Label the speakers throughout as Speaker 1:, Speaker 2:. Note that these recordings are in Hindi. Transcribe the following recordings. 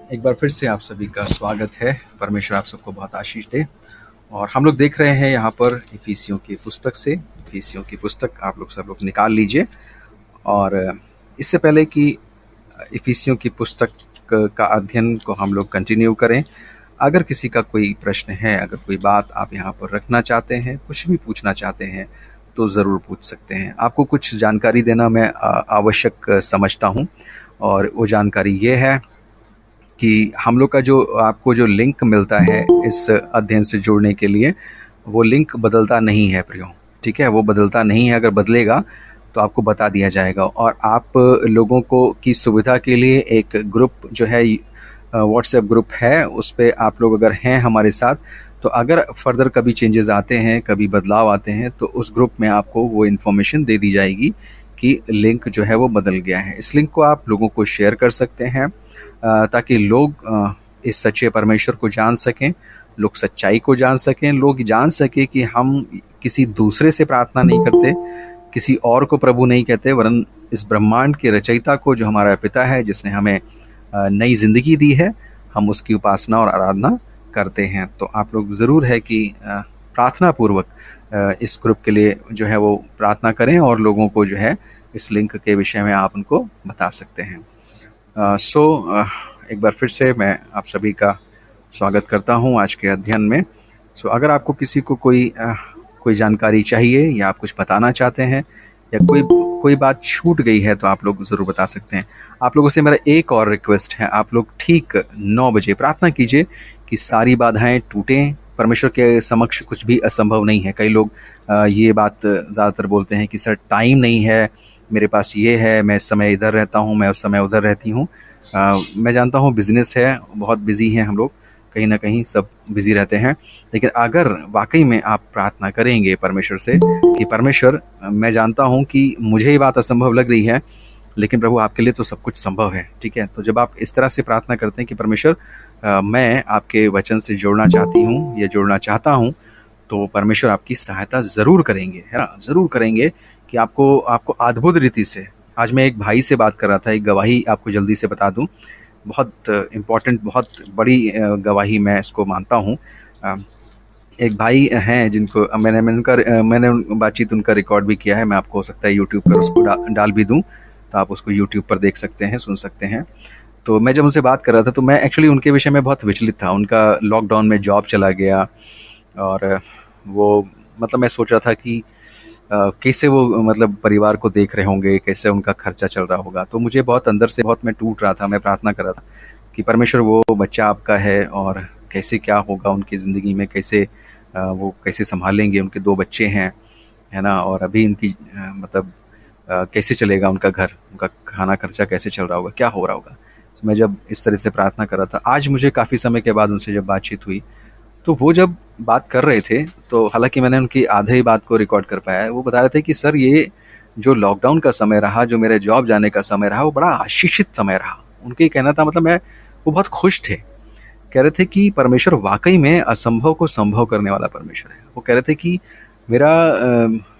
Speaker 1: एक बार फिर से आप सभी का स्वागत है। परमेश्वर आप सबको बहुत आशीष दे। और हम लोग देख रहे हैं यहाँ पर इफिसियों की पुस्तक से। इफिसियों की पुस्तक आप लोग सब लोग निकाल लीजिए। और इससे पहले कि इफिसियों की पुस्तक का अध्ययन को हम लोग कंटिन्यू करें, अगर किसी का कोई प्रश्न है, अगर कोई बात आप यहाँ पर रखना चाहते हैं, कुछ भी पूछना चाहते हैं, तो ज़रूर पूछ सकते हैं। आपको कुछ जानकारी देना मैं आवश्यक समझता हूँ। और वो जानकारी ये है कि हम लोग का जो आपको जो लिंक मिलता है इस अध्ययन से जुड़ने के लिए, वो लिंक बदलता नहीं है प्रियो। ठीक है, वो बदलता नहीं है। अगर बदलेगा तो आपको बता दिया जाएगा। और आप लोगों को की सुविधा के लिए एक ग्रुप जो है, व्हाट्सएप ग्रुप है, उस पर आप लोग अगर हैं हमारे साथ, तो अगर फर्दर कभी चेंजेस आते हैं, कभी बदलाव आते हैं, तो उस ग्रुप में आपको वो इन्फॉर्मेशन दे दी जाएगी कि लिंक जो है वो बदल गया है। इस लिंक को आप लोगों को शेयर कर सकते हैं ताकि लोग इस सच्चे परमेश्वर को जान सकें, लोग सच्चाई को जान सकें, लोग जान सकें कि हम किसी दूसरे से प्रार्थना नहीं करते, किसी और को प्रभु नहीं कहते, वरन इस ब्रह्मांड के रचयिता को, जो हमारा पिता है, जिसने हमें नई ज़िंदगी दी है, हम उसकी उपासना और आराधना करते हैं। तो आप लोग ज़रूर है कि प्रार्थना पूर्वक इस ग्रुप के लिए जो है वो प्रार्थना करें और लोगों को जो है इस लिंक के विषय में आप उनको बता सकते हैं। एक बार फिर से मैं आप सभी का स्वागत करता हूं आज के अध्ययन में। अगर आपको किसी को कोई जानकारी चाहिए या आप कुछ बताना चाहते हैं या कोई बात छूट गई है, तो आप लोग ज़रूर बता सकते हैं। आप लोगों से मेरा एक और रिक्वेस्ट है, आप लोग ठीक 9 बजे प्रार्थना कीजिए कि सारी बाधाएं टूटें। परमेश्वर के समक्ष कुछ भी असंभव नहीं है। कई लोग ये बात ज़्यादातर बोलते हैं कि सर टाइम नहीं है, मेरे पास ये है, मैं इस समय इधर रहता हूँ, मैं उस समय उधर रहती हूँ। मैं जानता हूँ बिज़नेस है, बहुत बिज़ी हैं हम लोग, कहीं ना कहीं सब बिज़ी रहते हैं। लेकिन अगर वाकई में आप प्रार्थना करेंगे परमेश्वर से कि परमेश्वर, मैं जानता हूँ कि मुझे ये बात असंभव लग रही है, लेकिन प्रभु आपके लिए तो सब कुछ संभव है। ठीक है, तो जब आप इस तरह से प्रार्थना करते हैं कि परमेश्वर मैं आपके वचन से जुड़ना चाहती हूँ या जुड़ना चाहता हूँ, तो परमेश्वर आपकी सहायता ज़रूर करेंगे, है ना, ज़रूर करेंगे। कि आपको अद्भुत रीति से, आज मैं एक भाई से बात कर रहा था, एक गवाही आपको जल्दी से बता दूं, बहुत इम्पॉर्टेंट, बहुत बड़ी गवाही मैं इसको मानता हूं। एक भाई हैं जिनको मैंने बातचीत उनका रिकॉर्ड भी किया है। मैं आपको हो सकता है यूट्यूब पर उसको डाल भी दूं, तो आप उसको यूट्यूब पर देख सकते हैं, सुन सकते हैं। तो मैं जब उनसे बात कर रहा था, तो मैं एक्चुअली उनके विषय में बहुत विचलित था। उनका लॉकडाउन में जॉब चला गया और वो, मतलब मैं सोच रहा था कि कैसे वो मतलब परिवार को देख रहे होंगे, कैसे उनका खर्चा चल रहा होगा। तो मुझे बहुत अंदर से बहुत मैं टूट रहा था। मैं प्रार्थना कर रहा था कि परमेश्वर, वो बच्चा आपका है और कैसे क्या होगा उनकी ज़िंदगी में, कैसे वो कैसे संभालेंगे। उनके 2 बच्चे हैं, है ना, और अभी इनकी मतलब कैसे चलेगा उनका घर, उनका खाना खर्चा कैसे चल रहा होगा, क्या हो रहा होगा। तो मैं जब इस तरह से प्रार्थना कर रहा था, आज मुझे काफ़ी समय के बाद उनसे जब बातचीत हुई, तो वो जब बात कर रहे थे, तो हालांकि मैंने उनकी आधे ही बात को रिकॉर्ड कर पाया है। वो बता रहे थे कि सर, ये जो लॉकडाउन का समय रहा, जो मेरे जॉब जाने का समय रहा, वो बड़ा आशीषित समय रहा। उनके कहना था, मतलब वो बहुत खुश थे। कह रहे थे कि परमेश्वर वाकई में असंभव को संभव करने वाला परमेश्वर है। वो कह रहे थे कि मेरा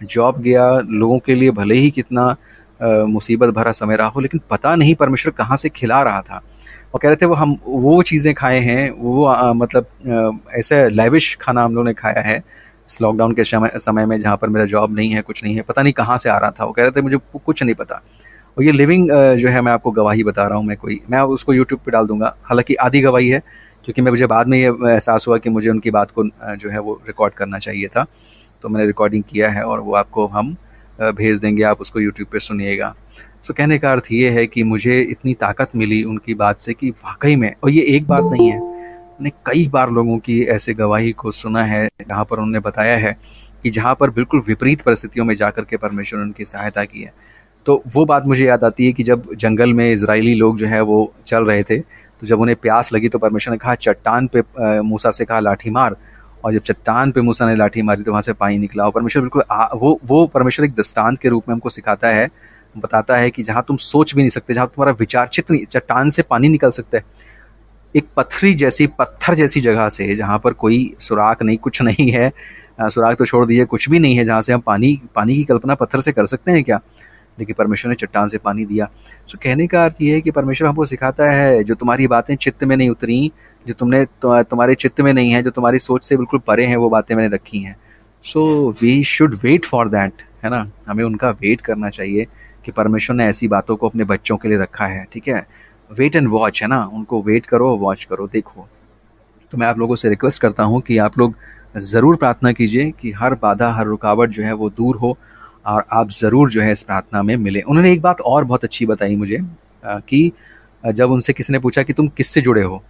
Speaker 1: जॉब गया, लोगों के लिए भले ही कितना मुसीबत भरा समय रहा हो, लेकिन पता नहीं परमेश्वर कहाँ से खिला रहा था। और कह रहे थे वो चीज़ें खाए हैं, वो मतलब ऐसे लैविश खाना हम लोगों ने खाया है इस लॉकडाउन के समय में, जहाँ पर मेरा जॉब नहीं है, कुछ नहीं है, पता नहीं कहाँ से आ रहा था। वो कह रहे थे मुझे कुछ नहीं पता। और ये लिविंग जो है, मैं आपको गवाही बता रहा हूँ। मैं उसको यूट्यूब पे डाल दूंगा, हालांकि आधी गवाही है, क्योंकि मुझे बाद में ये एहसास हुआ कि मुझे उनकी बात को जो है वो रिकॉर्ड करना चाहिए था। तो मैंने रिकॉर्डिंग किया है और वो आपको हम भेज देंगे, आप उसको यूट्यूब पे सुनिएगा। सो कहने का अर्थ ये है कि मुझे इतनी ताकत मिली उनकी बात से कि वाकई में, और ये एक बात नहीं है, मैंने कई बार लोगों की ऐसे गवाही को सुना है जहाँ पर उन्होंने बताया है कि जहाँ पर बिल्कुल विपरीत परिस्थितियों में जाकर के परमेश्वर ने उनकी सहायता की है। तो वो बात मुझे याद आती है कि जब जंगल में इजरायली लोग जो है वो चल रहे थे, तो जब उन्हें प्यास लगी, तो परमेश्वर ने कहा, चट्टान पे मूसा से कहा लाठी मार। और जब चट्टान पे मूसा ने लाठी मारी, तो वहाँ से पानी निकला। और परमेश्वर बिल्कुल वो परमेश्वर एक दृष्टांत के रूप में हमको सिखाता है, बताता है कि जहाँ तुम सोच भी नहीं सकते, जहाँ तुम्हारा विचार चित नहीं, चट्टान से पानी निकल सकता है। एक पत्थर जैसी जगह से, जहाँ पर कोई सुराख नहीं, कुछ नहीं है, सुराख तो छोड़ दिए, कुछ भी नहीं है, जहाँ से हम पानी की कल्पना पत्थर से कर सकते हैं क्या? लेकिन परमेश्वर ने चट्टान से पानी दिया। सो कहने का अर्थ ये है कि परमेश्वर हमको सिखाता है, जो तुम्हारी बातें चित्त में नहीं उतरी, जो तुम्हारे चित्त में नहीं है, जो तुम्हारी सोच से बिल्कुल परे हैं, वो बातें मैंने रखी हैं। So we should wait for that, है ना। हमें उनका वेट करना चाहिए कि परमेश्वर ने ऐसी बातों को अपने बच्चों के लिए रखा है, ठीक है। वेट एंड वॉच, है ना, उनको वेट करो, वॉच करो, देखो। तो मैं आप लोगों से रिक्वेस्ट करता हूँ कि आप लोग ज़रूर प्रार्थना कीजिए कि हर बाधा, हर रुकावट जो है वो दूर हो, और आप ज़रूर जो है इस प्रार्थना में मिले। उन्होंने एक बात और बहुत अच्छी बताई मुझे, कि जब उनसे किसी ने पूछा कि तुम किससे जुड़े हो,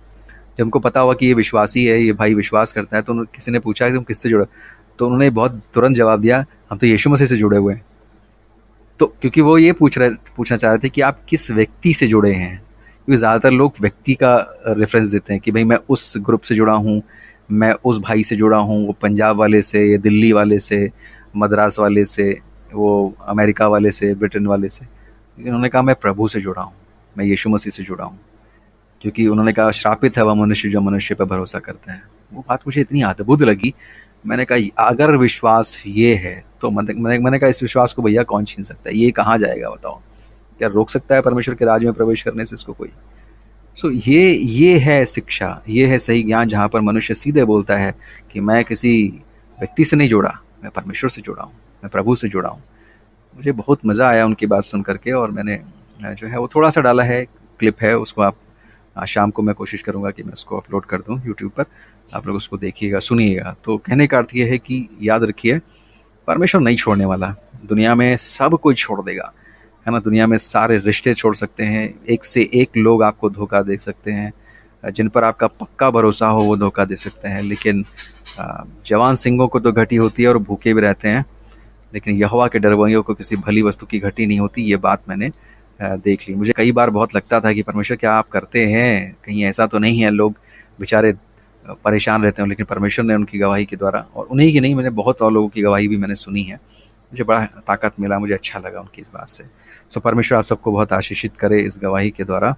Speaker 1: जब उनको पता हुआ कि ये विश्वासी है, ये भाई विश्वास करता है, तो किसी ने पूछा कि तुम किससे जुड़े हो, तो उन्होंने बहुत तुरंत जवाब दिया, हम तो यीशु मसीह से जुड़े हुए हैं। तो क्योंकि वो ये पूछना चाह रहे थे कि आप किस व्यक्ति से जुड़े हैं, क्योंकि ज़्यादातर लोग व्यक्ति का रेफरेंस देते हैं कि भाई मैं उस ग्रुप से जुड़ा हूँ, मैं उस भाई से जुड़ा हूँ, वो पंजाब वाले से, ये दिल्ली वाले से, मद्रास वाले से, वो अमेरिका वाले से, ब्रिटेन वाले से। लेकिन उन्होंने कहा मैं प्रभु से जुड़ा हूँ, मैं यीशु मसीह से जुड़ा हूँ। क्योंकि उन्होंने कहा श्रापित है वह मनुष्य जो मनुष्य पर भरोसा करता है। वो बात मुझे इतनी अद्भुत लगी। मैंने कहा अगर विश्वास ये है तो मैंने कहा इस विश्वास को भैया कौन छीन सकता है, ये कहाँ जाएगा बताओ, क्या रोक सकता है परमेश्वर के राज्य में प्रवेश करने से इसको कोई। सो ये है शिक्षा, ये है सही ज्ञान, जहाँ पर मनुष्य सीधे बोलता है कि मैं किसी व्यक्ति से नहीं जुड़ा, मैं परमेश्वर से जुड़ा हूँ, मैं प्रभु से जुड़ा हूँ। मुझे बहुत मज़ा आया उनकी बात सुन करके, और मैंने जो है वो थोड़ा सा डाला है, क्लिप है, उसको आप शाम को मैं कोशिश करूँगा कि मैं उसको अपलोड कर दूँ यूट्यूब पर, आप लोग उसको देखिएगा, सुनिएगा। तो कहने का अर्थ ये है कि याद रखिए, परमेश्वर नहीं छोड़ने वाला। दुनिया में सब कोई छोड़ देगा, है ना। दुनिया में सारे रिश्ते छोड़ सकते हैं, एक से एक लोग आपको धोखा दे सकते हैं, जिन पर आपका पक्का भरोसा हो वो धोखा दे सकते हैं। लेकिन जवान सिंहों को तो घटी होती है और भूखे भी रहते हैं, लेकिन यहोवा के डरवैयों को किसी भली वस्तु की घटी नहीं होती। ये बात मैंने देख ली। मुझे कई बार बहुत लगता था कि परमेश्वर क्या आप करते हैं, कहीं ऐसा तो नहीं है लोग बेचारे परेशान रहते हैं। लेकिन परमेश्वर ने उनकी गवाही के द्वारा, और उन्हीं की नहीं, मैंने बहुत और लोगों की गवाही भी मैंने सुनी है, मुझे बड़ा ताकत मिला, मुझे अच्छा लगा उनकी इस बात से। सो परमेश्वर आप सबको बहुत आशीषित करे इस गवाही के द्वारा।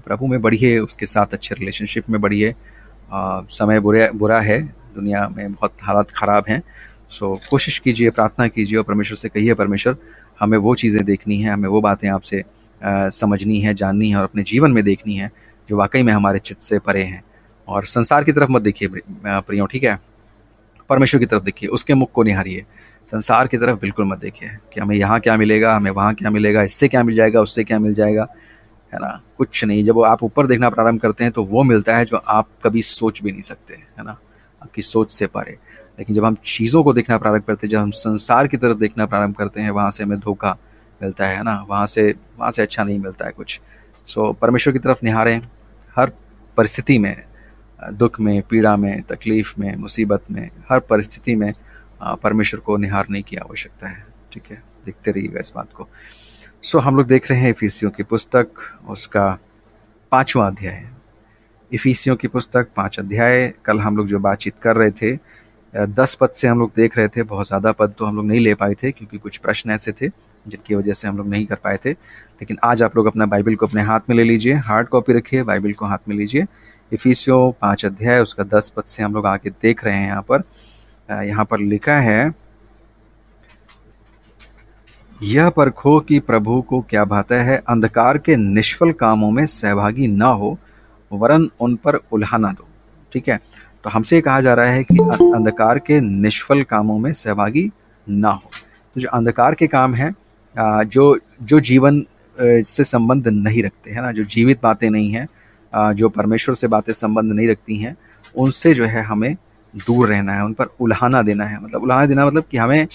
Speaker 1: प्रभु में बढ़िए, उसके साथ अच्छे रिलेशनशिप में बढ़िए। समय बुरा है, दुनिया में बहुत हालात ख़राब हैं। सो कोशिश कीजिए, प्रार्थना कीजिए, और परमेश्वर से कहिए परमेश्वर हमें वो चीज़ें देखनी है, हमें वो बातें आपसे समझनी है, जाननी है, और अपने जीवन में देखनी है जो वाकई में हमारे चित्त से परे हैं। और संसार की तरफ मत देखिए प्रियो, ठीक है। परमेश्वर की तरफ देखिए, उसके मुख को निहारिए। संसार की तरफ बिल्कुल मत देखिए कि हमें यहाँ क्या मिलेगा, हमें वहाँ क्या मिलेगा, इससे क्या मिल जाएगा, उससे क्या मिल जाएगा, है ना। कुछ नहीं। जब आप ऊपर देखना प्रारंभ करते हैं तो वो मिलता है जो आप कभी सोच भी नहीं सकते, है ना, आपकी सोच से परे। लेकिन जब हम चीज़ों को देखना प्रारंभ करते हैं, जब हम संसार की तरफ देखना प्रारंभ करते हैं, वहाँ से हमें धोखा मिलता है ना, वहाँ से अच्छा नहीं मिलता है कुछ। सो परमेश्वर की तरफ निहारें हर परिस्थिति में, दुख में, पीड़ा में, तकलीफ़ में, मुसीबत में, हर परिस्थिति में परमेश्वर को निहारने की आवश्यकता है, ठीक है। देखते रहिएगा इस बात को। सो हम लोग देख रहे हैं इफिसियों की पुस्तक, उसका 5वां अध्याय। इफिसियों की पुस्तक 5 अध्याय। कल हम लोग जो बातचीत कर रहे थे, 10 पद से हम लोग देख रहे थे। बहुत ज़्यादा पद तो हम लोग नहीं ले पाए थे क्योंकि कुछ प्रश्न ऐसे थे जिनकी वजह से हम लोग नहीं कर पाए थे। लेकिन आज आप लोग अपना बाइबल को अपने हाथ में ले लीजिए, हार्ड कॉपी रखिए, बाइबल को हाथ में लीजिए। इफिसियों 5 अध्याय, उसका 10 पद से हम लोग आगे देख रहे हैं। यहाँ पर लिखा है, यह परखो कि प्रभु को क्या भाता है, अंधकार के निष्फल कामों में सहभागी न हो, वरन उन पर उल्हाना दो। ठीक है, तो हमसे कहा जा रहा है कि अंधकार के निष्फल कामों में सहभागी ना हो। तो जो अंधकार के काम हैं, जो जीवन से संबंध नहीं रखते हैं ना, जो जीवित बातें नहीं हैं, जो परमेश्वर से बातें संबंध नहीं रखती हैं, उनसे जो है हमें दूर रहना है, उन पर उल्हाना देना है। मतलब उल्हाना देना मतलब कि हमें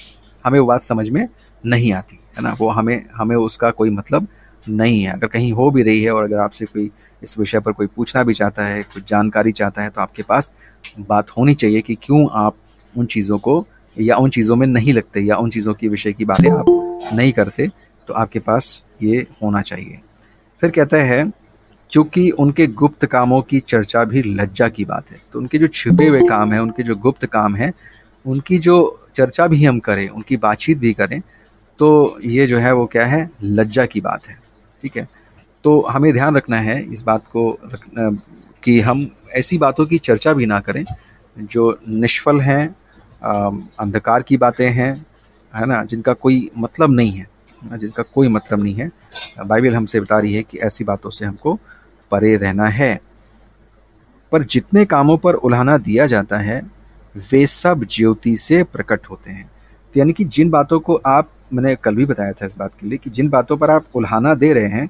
Speaker 1: वो बात समझ में नहीं आती है ना, वो हमें उसका कोई मतलब नहीं है। अगर कहीं हो भी रही है और अगर आपसे कोई इस विषय पर कोई पूछना भी चाहता है, कुछ जानकारी चाहता है, तो आपके पास बात होनी चाहिए कि क्यों आप उन चीज़ों को या उन चीज़ों में नहीं लगते या उन चीज़ों की विषय की बातें आप नहीं करते, तो आपके पास ये होना चाहिए। फिर कहता है, क्योंकि उनके गुप्त कामों की चर्चा भी लज्जा की बात है। तो उनके जो छिपे हुए काम हैं, उनके जो गुप्त काम हैं, उनकी जो चर्चा भी हम करें, उनकी बातचीत भी करें, तो ये जो है वो क्या है, लज्जा की बात है। ठीक है, तो हमें ध्यान रखना है इस बात को कि हम ऐसी बातों की चर्चा भी ना करें जो निष्फल हैं, अंधकार की बातें हैं, है ना, जिनका कोई मतलब नहीं है। जिनका कोई मतलब नहीं है। बाइबल हमसे बता रही है कि ऐसी बातों से हमको परे रहना है। पर जितने कामों पर उल्हाना दिया जाता है वे सब ज्योति से प्रकट होते हैं। तो यानी कि जिन बातों को आप, मैंने कल भी बताया था इस बात के लिए, कि जिन बातों पर आप उल्हाना दे रहे हैं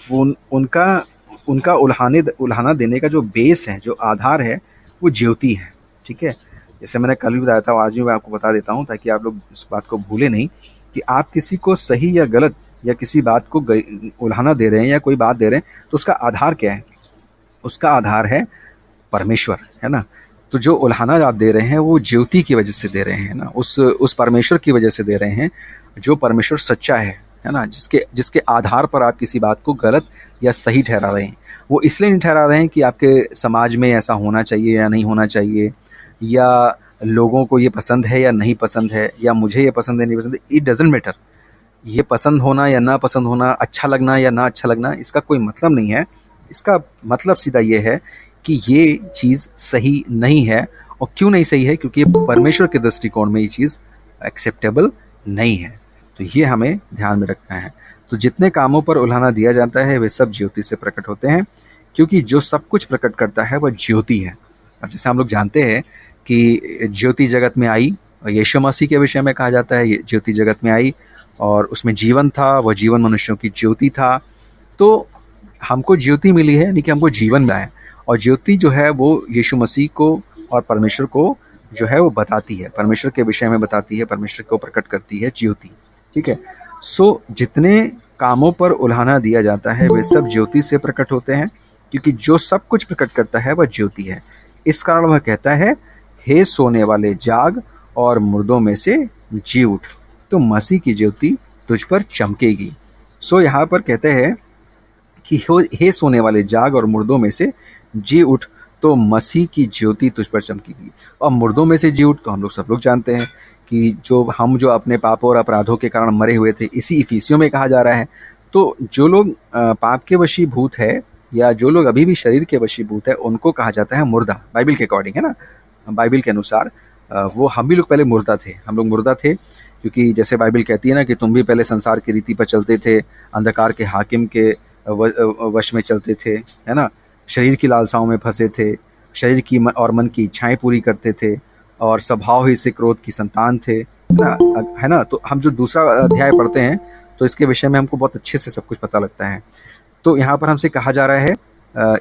Speaker 1: वो उनका उनका उल्हाना देने का जो बेस है, जो आधार है, वो ज्योति है। ठीक है, जैसे मैंने कल भी बताया था, आज भी मैं आपको बता देता हूँ ताकि आप लोग इस बात को भूले नहीं, कि आप किसी को सही या गलत या किसी बात को उल्हाना दे रहे हैं या कोई बात दे रहे हैं तो उसका आधार क्या है? उसका आधार है परमेश्वर, है ना। तो जो उल्हाना आप दे रहे हैं वो ज्योति की वजह से दे रहे हैं ना, उस परमेश्वर की वजह से दे रहे हैं, जो परमेश्वर सच्चा है ना, जिसके जिसके आधार पर आप किसी बात को गलत या सही ठहरा रहे हैं। वो इसलिए नहीं ठहरा रहे हैं कि आपके समाज में ऐसा होना चाहिए या नहीं होना चाहिए, या लोगों को ये पसंद है या नहीं पसंद है, या मुझे ये पसंद है नहीं पसंद है, इट डजेंट मैटर। ये पसंद होना या ना पसंद होना, अच्छा लगना या ना अच्छा लगना, इसका कोई मतलब नहीं है। इसका मतलब सीधा ये है कि ये चीज़ सही नहीं है। और क्यों नहीं सही है? क्योंकि परमेश्वर के दृष्टिकोण में ये चीज़ एक्सेप्टेबल नहीं है। तो ये हमें ध्यान में रखना है। तो जितने कामों पर उल्हाना दिया जाता है वे सब ज्योति से प्रकट होते हैं, क्योंकि जो सब कुछ प्रकट करता है वह ज्योति है। अब जैसे हम लोग जानते हैं कि ज्योति जगत में आई, और यीशु मसीह के विषय में कहा जाता है ये ज्योति जगत में आई और उसमें जीवन था, वह जीवन मनुष्यों की ज्योति था। तो हमको ज्योति मिली है, यानी कि हमको जीवन मिला है। और ज्योति जो है वो यीशु मसीह को और परमेश्वर को जो है वो बताती है, परमेश्वर के विषय में बताती है, परमेश्वर को प्रकट करती है ज्योति। ठीक है, सो जितने कामों पर उल्हाना दिया जाता है वे सब ज्योति से प्रकट होते हैं, क्योंकि जो सब कुछ प्रकट करता है वह ज्योति है। इस कारण वह कहता है, हे सोने वाले जाग और मुर्दों में से जी उठ, तो मसीह की ज्योति तुझ पर चमकेगी। सो यहाँ पर कहते हैं कि हे सोने वाले जाग और मुर्दों में से जी उठ, तो मसीह की ज्योति तुझ पर चमकेगी। और मुर्दों में से जी उठ, तो हम लोग सब लोग जानते हैं कि जो अपने पापों और अपराधों के कारण मरे हुए थे, इसी इफिसियों में कहा जा रहा है। तो जो लोग पाप के वशीभूत है, या जो लोग अभी भी शरीर के वशीभूत है, उनको कहा जाता है मुर्दा, बाइबल के अकॉर्डिंग, है ना, बाइबल के अनुसार। वो हम भी लोग पहले मुर्दा थे, हम लोग मुर्दा थे, क्योंकि जैसे बाइबल कहती है ना कि तुम भी पहले संसार की रीति पर चलते थे, अंधकार के हाकिम के वश में चलते थे, है ना, शरीर की लालसाओं में फंसे थे, शरीर की और मन की इच्छाएं पूरी करते थे, और स्वभाव ही से क्रोध की संतान थे, है ना। तो हम जो दूसरा अध्याय पढ़ते हैं तो इसके विषय में हमको बहुत अच्छे से सब कुछ पता लगता है। तो यहाँ पर हमसे कहा जा रहा है,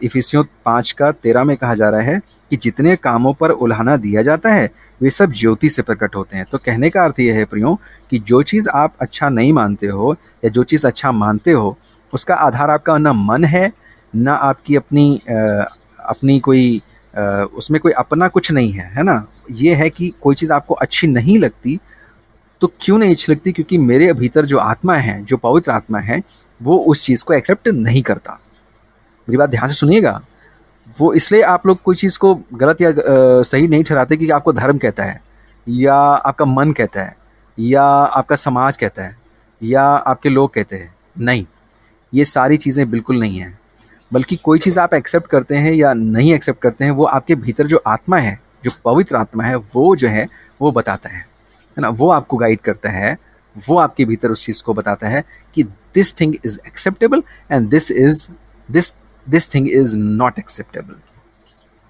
Speaker 1: इफिसियों 5:13 में कहा जा रहा है कि जितने कामों पर उल्हाना दिया जाता है वे सब ज्योति से प्रकट होते हैं। तो कहने का अर्थ यह है प्रियो, कि जो चीज़ आप अच्छा नहीं मानते हो या जो चीज़ अच्छा मानते हो, उसका आधार आपका ना मन है, ना आपकी अपनी कोई उसमें कोई अपना कुछ नहीं है ना। ये है कि कोई चीज़ आपको अच्छी नहीं लगती, तो क्यों नहीं अच्छी लगती? क्योंकि मेरे भीतर जो आत्मा है, जो पवित्र आत्मा है, वो उस चीज़ को एक्सेप्ट नहीं करता। मेरी बात ध्यान से सुनिएगा। वो इसलिए आप लोग कोई चीज़ को गलत या सही नहीं ठहराते कि आपको धर्म कहता है, या आपका मन कहता है, या आपका समाज कहता है, या आपके लोग कहते हैं। नहीं, ये सारी चीज़ें बिल्कुल नहीं हैं। बल्कि कोई चीज़ आप एक्सेप्ट करते हैं या नहीं एक्सेप्ट करते हैं, वो आपके भीतर जो आत्मा है, जो पवित्र आत्मा है, वो जो है वो बताता है ना। वो आपको गाइड करता है, वो आपके भीतर उस चीज़ को बताता है कि this thing is acceptable and this thing is not acceptable.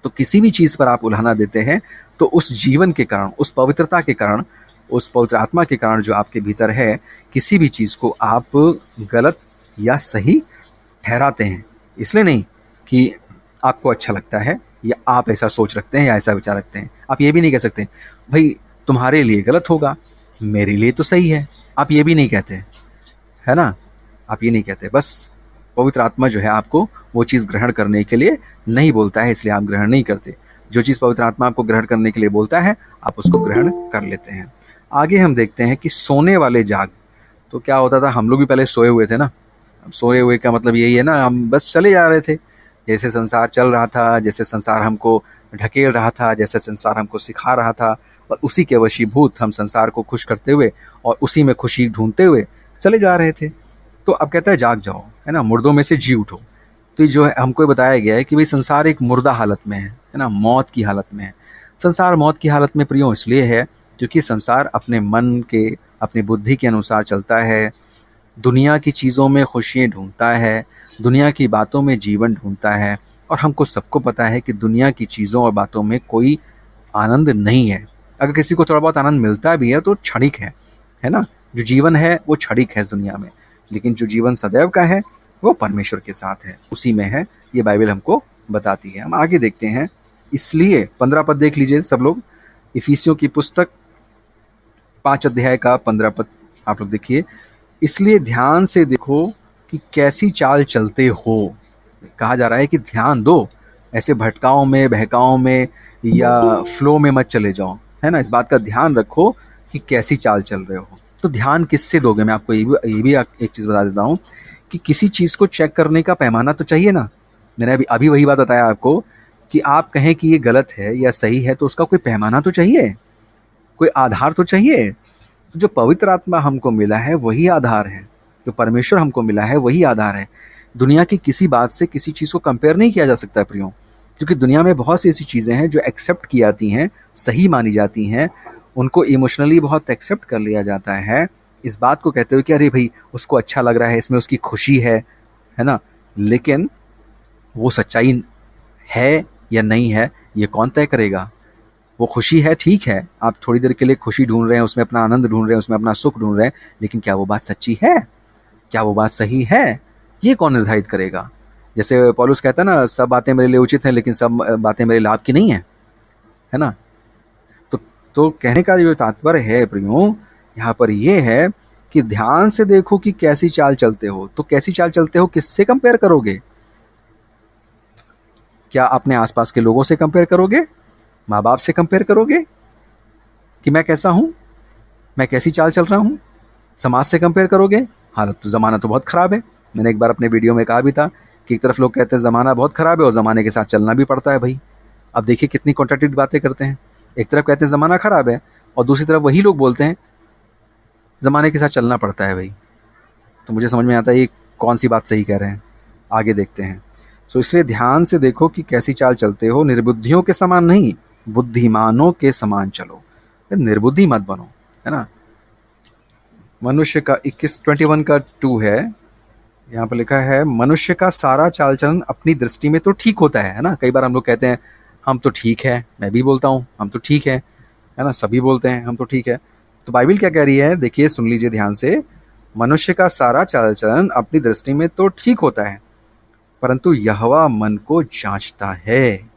Speaker 1: तो किसी भी चीज़ पर आप उल्हाना देते हैं तो उस जीवन के कारण, उस पवित्रता के कारण, उस पवित्र आत्मा के कारण जो आपके भीतर है, किसी भी चीज़ को आप गलत या सही ठहराते हैं। इसलिए नहीं कि आपको अच्छा लगता है या आप ऐसा सोच रखते हैं या ऐसा विचार रखते हैं। आप ये भी नहीं कह सकते भाई तुम्हारे लिए गलत होगा, मेरे लिए तो सही है। आप ये भी नहीं कहते, है ना, आप ये नहीं कहते। बस पवित्र आत्मा जो है आपको वो चीज़ ग्रहण करने के लिए नहीं बोलता है, इसलिए आप ग्रहण नहीं करते। जो चीज़ पवित्र आत्मा आपको ग्रहण करने के लिए बोलता है, आप उसको ग्रहण कर लेते हैं। आगे हम देखते हैं कि सोने वाले जाग। तो क्या होता था, हम लोग भी पहले सोए हुए थे ना। अब सोए हुए का मतलब यही है ना, हम बस चले जा रहे थे, जैसे संसार चल रहा था, जैसे संसार हमको ढकेल रहा था, जैसे संसार हमको सिखा रहा था, और उसी के वशीभूत हम संसार को खुश करते हुए और उसी में खुशी ढूंढते हुए चले जा रहे थे। तो अब कहता है जाग जाओ, है ना, मुर्दों में से जी उठो। तो जो है हमको बताया गया है कि भाई संसार एक मुर्दा हालत में है ना, मौत की हालत में है। संसार मौत की हालत में प्रियो इसलिए है क्योंकि संसार अपने मन के, अपनी बुद्धि के अनुसार चलता है, दुनिया की चीज़ों में खुशियाँ ढूंढता है, दुनिया की बातों में जीवन ढूंढता है, और हमको सबको पता है कि दुनिया की चीज़ों और बातों में कोई आनंद नहीं है। अगर किसी को थोड़ा बहुत आनंद मिलता भी है तो क्षणिक है ना? जो जीवन है वो क्षणिक है इस दुनिया में, लेकिन जो जीवन सदैव का है वो परमेश्वर के साथ है, उसी में है। ये बाइबल हमको बताती है। हम आगे देखते हैं। इसलिए 15 पद देख लीजिए सब लोग। इफिसियों की पुस्तक 5 अध्याय का 15 पद आप लोग देखिए। इसलिए ध्यान से देखो कि कैसी चाल चलते हो। कहा जा रहा है कि ध्यान दो, ऐसे भटकाओं में, बहकाओं में या फ्लो में मत चले जाओ, है ना? इस बात का ध्यान रखो कि कैसी चाल चल रहे हो। तो ध्यान किससे दोगे? मैं आपको ये भी एक चीज़ बता देता हूँ कि किसी चीज़ को चेक करने का पैमाना तो चाहिए ना। मैंने अभी अभी वही बात बताया आपको कि आप कहें कि ये गलत है या सही है तो उसका कोई पैमाना तो चाहिए, कोई आधार तो चाहिए। तो जो पवित्र आत्मा हमको मिला है वही आधार है, जो परमेश्वर हमको मिला है वही आधार है। दुनिया की किसी बात से किसी चीज़ को कंपेयर नहीं किया जा सकता प्रियो, क्योंकि दुनिया में बहुत सी ऐसी चीज़ें हैं जो एक्सेप्ट की जाती हैं, सही मानी जाती हैं, उनको इमोशनली बहुत एक्सेप्ट कर लिया जाता है, इस बात को कहते हुए कि अरे भाई उसको अच्छा लग रहा है, इसमें उसकी खुशी है ना? लेकिन वो सच्चाई है या नहीं है ये कौन तय करेगा? वो खुशी है, ठीक है, आप थोड़ी देर के लिए खुशी ढूंढ रहे हैं, उसमें अपना आनंद ढूंढ रहे हैं, उसमें अपना सुख ढूंढ रहे हैं, लेकिन क्या वो बात सच्ची है? क्या वो बात सही है? ये कौन निर्धारित करेगा? जैसे पौलुस कहता है ना, सब बातें मेरे लिए उचित हैं लेकिन सब बातें मेरे लाभ की नहीं है ना? तो कहने का जो तात्पर्य है प्रियो यहाँ पर ये है कि ध्यान से देखो कि कैसी चाल चलते हो। तो कैसी चाल चलते हो किससे कंपेयर करोगे? क्या अपने आसपास के लोगों से कंपेयर करोगे? माँ बाप से कंपेयर करोगे कि मैं कैसा हूं, मैं कैसी चाल चल रहा हूं? समाज से कंपेयर करोगे? हालत तो, ज़माना तो बहुत ख़राब है। मैंने एक बार अपने वीडियो में कहा भी था कि एक तरफ लोग कहते हैं ज़माना बहुत ख़राब है और ज़माने के साथ चलना भी पड़ता है भाई। अब देखिए कितनी कॉन्ट्राडिक्ट बातें करते हैं। एक तरफ कहते हैं ज़माना ख़राब है और दूसरी तरफ वही लोग बोलते हैं ज़माने के साथ चलना पड़ता है भाई। तो मुझे समझ में आता है ये कौन सी बात सही कह रहे हैं। आगे देखते हैं। सो इसलिए ध्यान से देखो कि कैसी चाल चलते हो, निर्बुद्धियों के समान नहीं, बुद्धिमानों के समान चलो। निर्बुद्धि मत बनो, है ना? मनुष्य का 21 का 2 है, यहाँ पर लिखा है मनुष्य का सारा चाल चलन अपनी दृष्टि में तो ठीक होता है ना? कई बार हम लोग कहते हैं हम तो ठीक है, मैं भी बोलता हूँ हम तो ठीक है ना? सभी बोलते हैं हम तो ठीक है। तो बाइबल क्या कह रही है? देखिए, सुन लीजिए ध्यान से। मनुष्य का सारा चाल चलन अपनी दृष्टि में तो ठीक होता है, परंतु यहोवा मन को जांचता है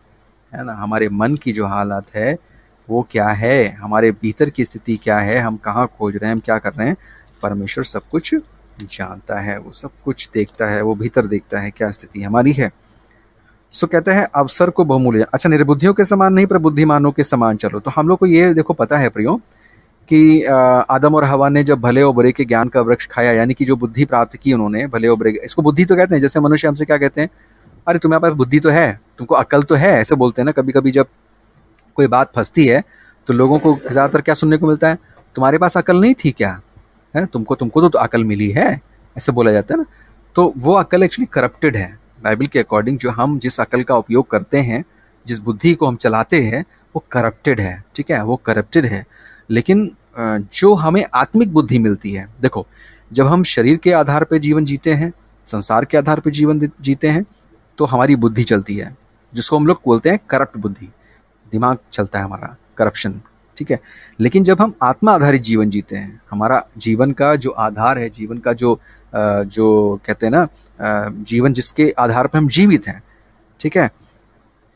Speaker 1: ना? हमारे मन की जो हालत है वो क्या है, हमारे भीतर की स्थिति क्या है, हम कहाँ खोज रहे हैं, हम क्या कर रहे हैं, परमेश्वर सब कुछ जानता है, वो सब कुछ देखता है, वो भीतर देखता है क्या स्थिति हमारी है। सो कहते हैं अवसर को बहुमूल्य। अच्छा, निर्बुद्धियों के समान नहीं पर बुद्धिमानों के समान चलो। तो हम लोग को ये देखो पता है प्रियो कि आदम और हवा ने जब भले और बुरे के ज्ञान का वृक्ष खाया, यानी कि जो बुद्धि प्राप्त की उन्होंने, भले और बुरे, इसको बुद्धि तो कहते हैं। जैसे मनुष्य हमसे क्या कहते हैं, अरे तुम्हारे पास बुद्धि तो है, तुमको अकल तो है, ऐसे बोलते हैं ना। कभी कभी जब कोई बात फंसती है तो लोगों को ज़्यादातर क्या सुनने को मिलता है, तुम्हारे पास अकल नहीं थी क्या, है तुमको तो अकल मिली है, ऐसे बोला जाता है ना। तो वो अकल एक्चुअली करप्टेड है। बाइबल के अकॉर्डिंग जो हम जिस अकल का उपयोग करते हैं, जिस बुद्धि को हम चलाते हैं, वो करप्टेड है, ठीक है, वो करप्टेड है। लेकिन जो हमें आत्मिक बुद्धि मिलती है, देखो, जब हम शरीर के आधार पर जीवन जीते हैं, संसार के आधार पर जीवन जीते हैं, तो हमारी बुद्धि चलती है, जिसको हम लोग बोलते हैं करप्ट बुद्धि, दिमाग चलता है हमारा, करप्शन, ठीक है। लेकिन जब हम आत्मा आधारित जीवन जीते हैं, हमारा जीवन का जो आधार है, जीवन का जो कहते हैं ना, जीवन जिसके आधार पर हम जीवित हैं, ठीक है,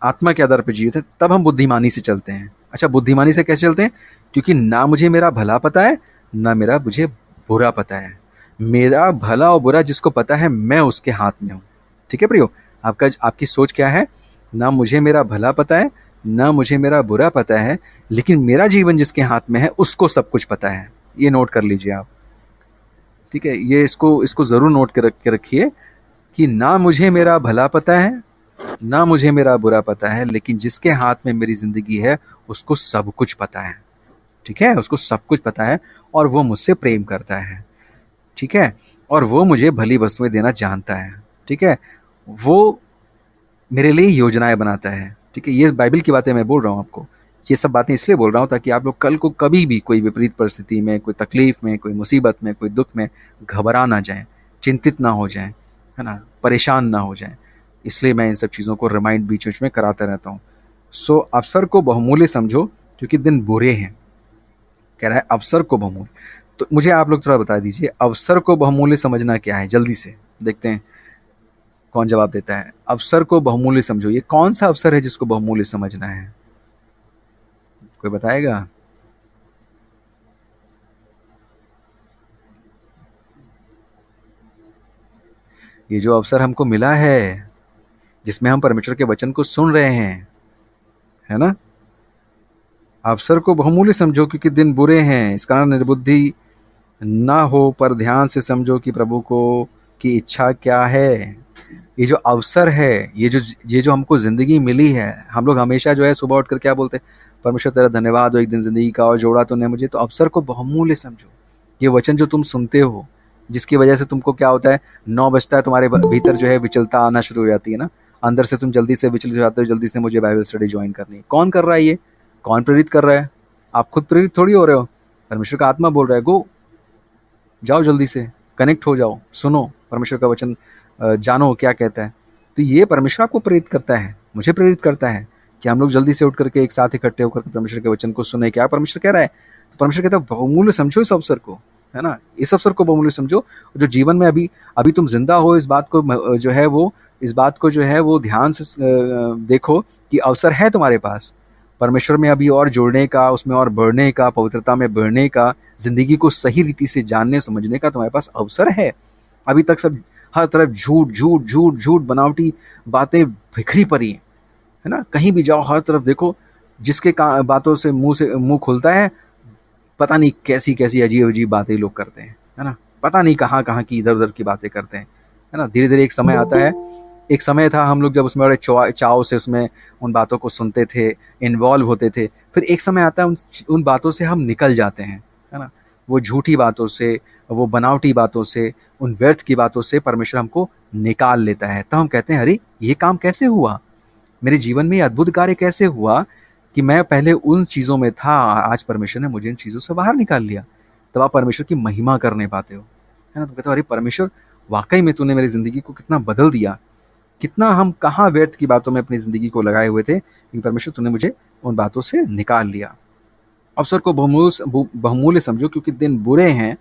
Speaker 1: आत्मा के आधार पर जीवित है, तब हम बुद्धिमानी से चलते हैं। अच्छा, बुद्धिमानी से कैसे चलते हैं? क्योंकि ना मुझे मेरा भला पता है, ना मेरा मुझे बुरा पता है। मेरा भला और बुरा जिसको पता है, मैं उसके हाथ में हूँ, ठीक है प्रियो। आपकी सोच क्या है? ना मुझे मेरा भला पता है, ना मुझे मेरा बुरा पता है, लेकिन मेरा जीवन जिसके हाथ में है उसको सब कुछ पता है। ये नोट कर लीजिए आप, ठीक है। ये इसको ज़रूर नोट के रखिए कि ना मुझे मेरा भला पता है, ना मुझे मेरा बुरा पता है, लेकिन जिसके हाथ में मेरी ज़िंदगी है उसको सब कुछ पता है, ठीक है, उसको सब कुछ पता है, और वो मुझसे प्रेम करता है, ठीक है, और वो मुझे भली वस्तुएं देना जानता है, ठीक है, वो मेरे लिए योजनाएं बनाता है, ठीक है। ये बाइबल की बातें मैं बोल रहा हूँ आपको, ये सब बातें इसलिए बोल रहा हूँ ताकि आप लोग कल को कभी भी कोई विपरीत परिस्थिति में, कोई तकलीफ में, कोई मुसीबत में, कोई दुख में घबरा ना जाएं, चिंतित ना हो जाएं, है ना, परेशान ना हो जाएं। इसलिए मैं इन सब चीज़ों को रिमाइंड बीच बीच में कराता रहता हूँ। सो अवसर को बहुमूल्य समझो क्योंकि दिन बुरे हैं, कह रहा है अवसर को बहुमूल्य। तो मुझे आप लोग थोड़ा बता दीजिए, अवसर को बहुमूल्य समझना क्या है? जल्दी से देखते हैं कौन जवाब देता है। अवसर को बहुमूल्य समझो, ये कौन सा अवसर है जिसको बहुमूल्य समझना है? कोई बताएगा? ये जो अवसर हमको मिला है, जिसमें हम परमेश्वर के वचन को सुन रहे हैं, है ना, अवसर को बहुमूल्य समझो क्योंकि दिन बुरे हैं, इस कारण निर्बुद्धि ना हो, पर ध्यान से समझो कि प्रभु को की इच्छा क्या है। ये जो अवसर है, ये जो हमको ज़िंदगी मिली है, हम लोग हमेशा जो है सुबह उठकर क्या बोलते हैं? परमेश्वर तेरा धन्यवाद हो, एक दिन ज़िंदगी का और जोड़ा तूने मुझे। तो अवसर को बहुमूल्य समझो। ये वचन जो तुम सुनते हो, जिसकी वजह से तुमको क्या होता है, 9 बजता है, तुम्हारे भीतर जो है विचलता आना शुरू हो जाती है ना, अंदर से तुम जल्दी से विचलित हो जाते हो, जल्दी से मुझे बाइबल स्टडी ज्वाइन करनी है। कौन कर रहा है ये? कौन प्रेरित कर रहा है? आप खुद प्रेरित थोड़ी हो रहे हो, परमेश्वर का आत्मा बोल रहा है, गो, जाओ जल्दी से, कनेक्ट हो जाओ, सुनो परमेश्वर का वचन, जानो क्या कहता है। तो ये परमेश्वर आपको प्रेरित करता है, मुझे प्रेरित करता है कि हम लोग जल्दी से उठ करके एक साथ इकट्ठे होकर परमेश्वर के वचन को सुने। क्या परमेश्वर कह रहा है? तो परमेश्वर कहता है बहुमूल्य समझो इस अवसर को, है ना, इस अवसर को बहुमूल्य समझो। जो जीवन में अभी अभी तुम जिंदा हो, इस बात को जो है वो इस बात को जो है वो ध्यान से देखो कि अवसर है तुम्हारे पास परमेश्वर में अभी और जुड़ने का, उसमें और बढ़ने का, पवित्रता में बढ़ने का, जिंदगी को सही रीति से जानने समझने का तुम्हारे पास अवसर है। अभी तक सब हर तरफ झूठ झूठ झूठ झूठ बनावटी बातें बिखरी पड़ी हैं, है ना, कहीं भी जाओ हर तरफ देखो, जिसके बातों से मुंह खुलता है, पता नहीं कैसी कैसी अजीब अजीब बातें लोग करते हैं, है ना, पता नहीं कहाँ कहाँ की इधर उधर की बातें करते हैं, है ना। धीरे धीरे एक समय आता है, एक समय था हम लोग जब उसमें बड़े चाव से उसमें उन बातों को सुनते थे, इन्वॉल्व होते थे। फिर एक समय आता है उन बातों से हम निकल जाते हैं, है ना, वो झूठी बातों से, वो बनावटी बातों से, उन व्यर्थ की बातों से परमेश्वर हमको निकाल लेता है। तब हम कहते हैं, अरे ये काम कैसे हुआ, मेरे जीवन में ये अद्भुत कार्य कैसे हुआ कि मैं पहले उन चीज़ों में था, आज परमेश्वर ने मुझे इन चीज़ों से बाहर निकाल लिया। तब आप परमेश्वर की महिमा करने पाते हो, है ना। तुम कहते हो, अरे परमेश्वर वाकई में तूने मेरी ज़िंदगी को कितना बदल दिया, कितना हम कहाँ व्यर्थ की बातों में अपनी ज़िंदगी को लगाए हुए थे, लेकिन परमेश्वर तूने मुझे उन बातों से निकाल लिया। अवसर को बहुमूल्य समझो क्योंकि दिन बुरे हैं,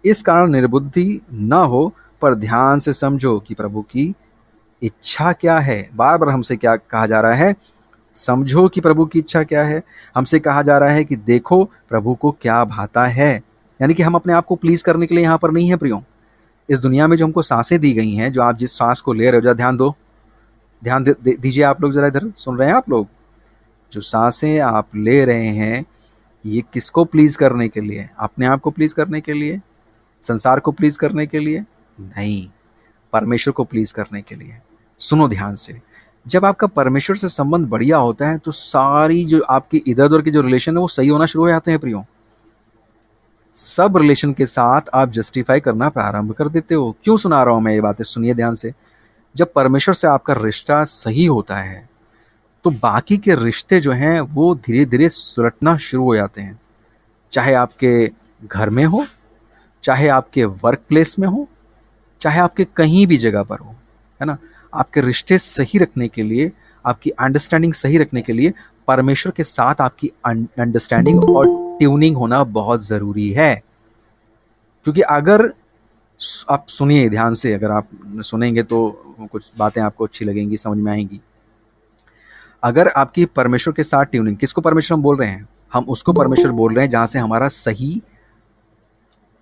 Speaker 1: इस कारण निर्बुद्धि न हो, पर ध्यान से समझो कि प्रभु की इच्छा क्या है। बार बार हमसे क्या कहा जा रहा है? समझो कि प्रभु की इच्छा क्या है। हमसे कहा जा रहा है कि देखो प्रभु को क्या भाता है। यानी कि हम अपने आप को प्लीज करने के लिए यहाँ पर नहीं है प्रियो। इस दुनिया में जो हमको सांसें दी गई हैं, जो आप जिस सांस को ले रहे हो, जरा ध्यान दो, ध्यान दीजिए आप लोग, जरा इधर सुन रहे हैं आप लोग? जो सांसें आप ले रहे हैं, ये किसको प्लीज करने के लिए? अपने आप को प्लीज करने के लिए? संसार को प्लीज करने के लिए? नहीं, परमेश्वर को प्लीज करने के लिए। सुनो ध्यान से, जब आपका परमेश्वर से संबंध बढ़िया होता है तो सारी जो आपकी इधर उधर के जो रिलेशन है वो सही होना शुरू हो जाते हैं प्रियो। सब रिलेशन के साथ आप जस्टिफाई करना प्रारंभ कर देते हो। क्यों सुना रहा हूं मैं ये बातें? सुनिए ध्यान से। जब परमेश्वर से आपका रिश्ता सही होता है तो बाकी के रिश्ते जो हैं वो धीरे धीरे सुलटना शुरू हो जाते हैं। चाहे आपके घर में हो, चाहे आपके वर्क प्लेस में हो, चाहे आपके कहीं भी जगह पर हो, है ना। आपके रिश्ते सही रखने के लिए, आपकी अंडरस्टैंडिंग सही रखने के लिए परमेश्वर के साथ आपकी अंडरस्टैंडिंग और ट्यूनिंग होना बहुत ज़रूरी है। क्योंकि अगर आप सुनिए ध्यान से, अगर आप सुनेंगे तो कुछ बातें आपको अच्छी लगेंगी, समझ में आएंगी। अगर आपकी परमेश्वर के साथ ट्यूनिंग, किसको परमेश्वर हम बोल रहे हैं? हम उसको परमेश्वर बोल रहे हैं जहाँ से हमारा सही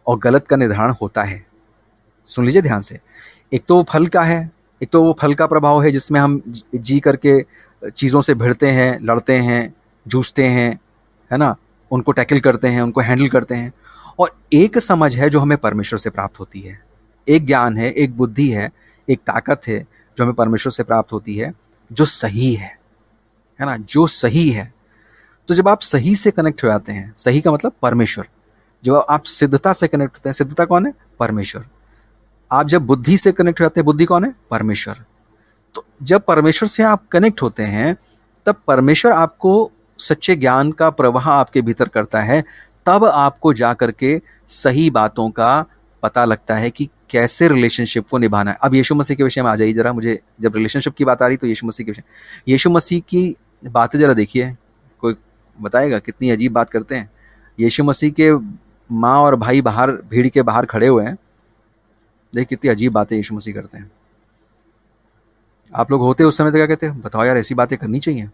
Speaker 1: और गलत का निर्धारण होता है। सुन लीजिए ध्यान से। एक तो वो फल का है, एक तो वो फल का प्रभाव है जिसमें हम जी करके चीज़ों से भिड़ते हैं, लड़ते हैं, जूझते हैं, है ना, उनको टैकल करते हैं, उनको हैंडल करते हैं। और एक समझ है जो हमें परमेश्वर से प्राप्त होती है, एक ज्ञान है, एक बुद्धि है, एक ताकत है जो हमें परमेश्वर से प्राप्त होती है, जो सही है ना, जो सही है। तो जब आप सही से कनेक्ट हो जाते हैं, सही का मतलब परमेश्वर, जब आप सिद्धता से कनेक्ट होते हैं, सिद्धता कौन है? परमेश्वर। आप जब बुद्धि से कनेक्ट हो जाते हैं, बुद्धि कौन है? परमेश्वर। तो जब परमेश्वर से आप कनेक्ट होते हैं तब परमेश्वर आपको सच्चे ज्ञान का प्रवाह आपके भीतर करता है, तब आपको जा करके सही बातों का पता लगता है कि कैसे रिलेशनशिप को निभाना है। अब यीशु मसीह के विषय में आ जाइए जरा, मुझे जब रिलेशनशिप की बात आ रही तो यीशु मसीह के विषय, यीशु मसीह की बातें जरा देखिए, कोई बताएगा कितनी अजीब बात करते हैं। यीशु मसीह के माँ और भाई बाहर भीड़ के बाहर खड़े हुए हैं, देख कितनी अजीब बातें यीशु मसीह करते हैं। आप लोग होते उस समय तो क्या कहते हैं, बताओ यार ऐसी बातें करनी चाहिए।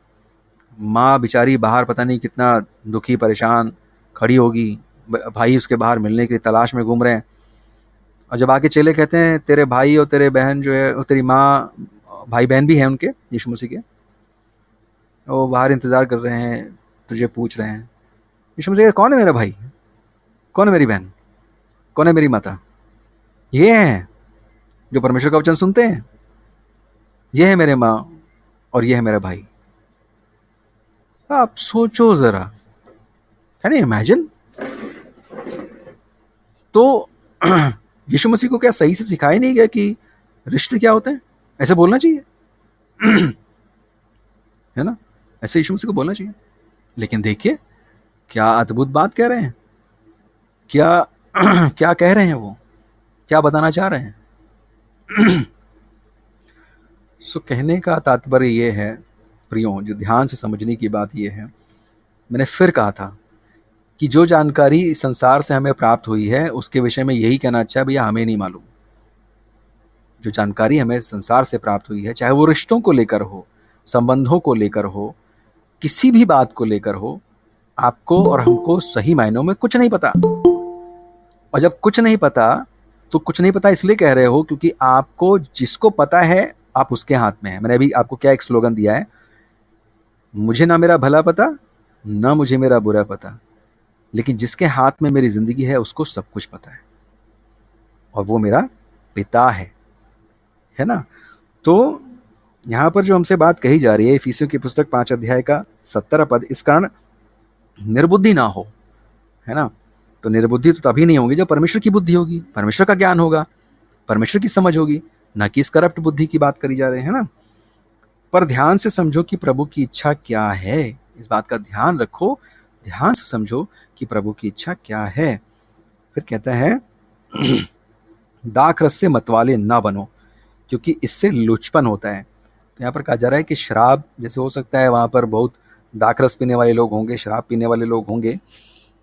Speaker 1: माँ बेचारी बाहर पता नहीं कितना दुखी परेशान खड़ी होगी, भाई उसके बाहर मिलने की तलाश में घूम रहे हैं, और जब आके चेले कहते हैं तेरे भाई और तेरे बहन जो है, और तेरी माँ, भाई बहन भी हैं उनके यीशु मसीह के, वो बाहर इंतज़ार कर रहे हैं, तुझे पूछ रहे हैं। यीशु मसीह कहते, कौन है मेरा भाई, कौन है मेरी बहन, कौन है मेरी माता? ये हैं जो परमेश्वर का वचन सुनते हैं, ये है मेरे माँ और ये है मेरा भाई। आप सोचो जरा, कैन यू इमेजिन? तो यीशु मसीह को क्या सही से सिखाया नहीं गया कि रिश्ते क्या होते हैं? ऐसे बोलना चाहिए है ना, ऐसे यीशु मसीह को बोलना चाहिए। लेकिन देखिए क्या अद्भुत बात कह रहे हैं, क्या क्या कह रहे हैं, वो क्या बताना चाह रहे हैं। सो कहने का तात्पर्य ये है प्रियो, जो ध्यान से समझने की बात ये है, मैंने फिर कहा था कि जो जानकारी इस संसार से हमें प्राप्त हुई है उसके विषय में यही कहना अच्छा है, भैया हमें नहीं मालूम। जो जानकारी हमें संसार से प्राप्त हुई है, चाहे वो रिश्तों को लेकर हो, संबंधों को लेकर हो, किसी भी बात को लेकर हो, आपको और हमको सही मायनों में कुछ नहीं पता। और जब कुछ नहीं पता तो कुछ नहीं पता इसलिए कह रहे हो क्योंकि आपको जिसको पता है आप उसके हाथ में है। मैंने अभी आपको क्या एक स्लोगन दिया है, मुझे ना मेरा भला पता ना मुझे मेरा बुरा पता, लेकिन जिसके हाथ में मेरी जिंदगी है उसको सब कुछ पता है, और वो मेरा पिता है ना। तो यहाँ पर जो हमसे बात कही जा रही है, इफिसियों की पुस्तक 5 अध्याय का 17 पद, इस कारण निर्बुद्धि ना हो, है ना। तो निर्बुद्धि तो तभी नहीं होगी जब परमेश्वर की बुद्धि होगी, परमेश्वर का ज्ञान होगा, परमेश्वर की समझ होगी, ना कि इस करप्ट बुद्धि की बात करी जा रही है ना। पर ध्यान से समझो कि प्रभु की इच्छा क्या है, इस बात का ध्यान रखो, ध्यान से समझो कि प्रभु की इच्छा क्या है। फिर कहता है दाख रस से मतवाले ना बनो क्योंकि इससे लुचपन होता है। तो यहाँ पर कहा जा रहा है कि शराब, जैसे हो सकता है वहाँ पर बहुत दाख रस पीने वाले लोग होंगे, शराब पीने वाले लोग होंगे,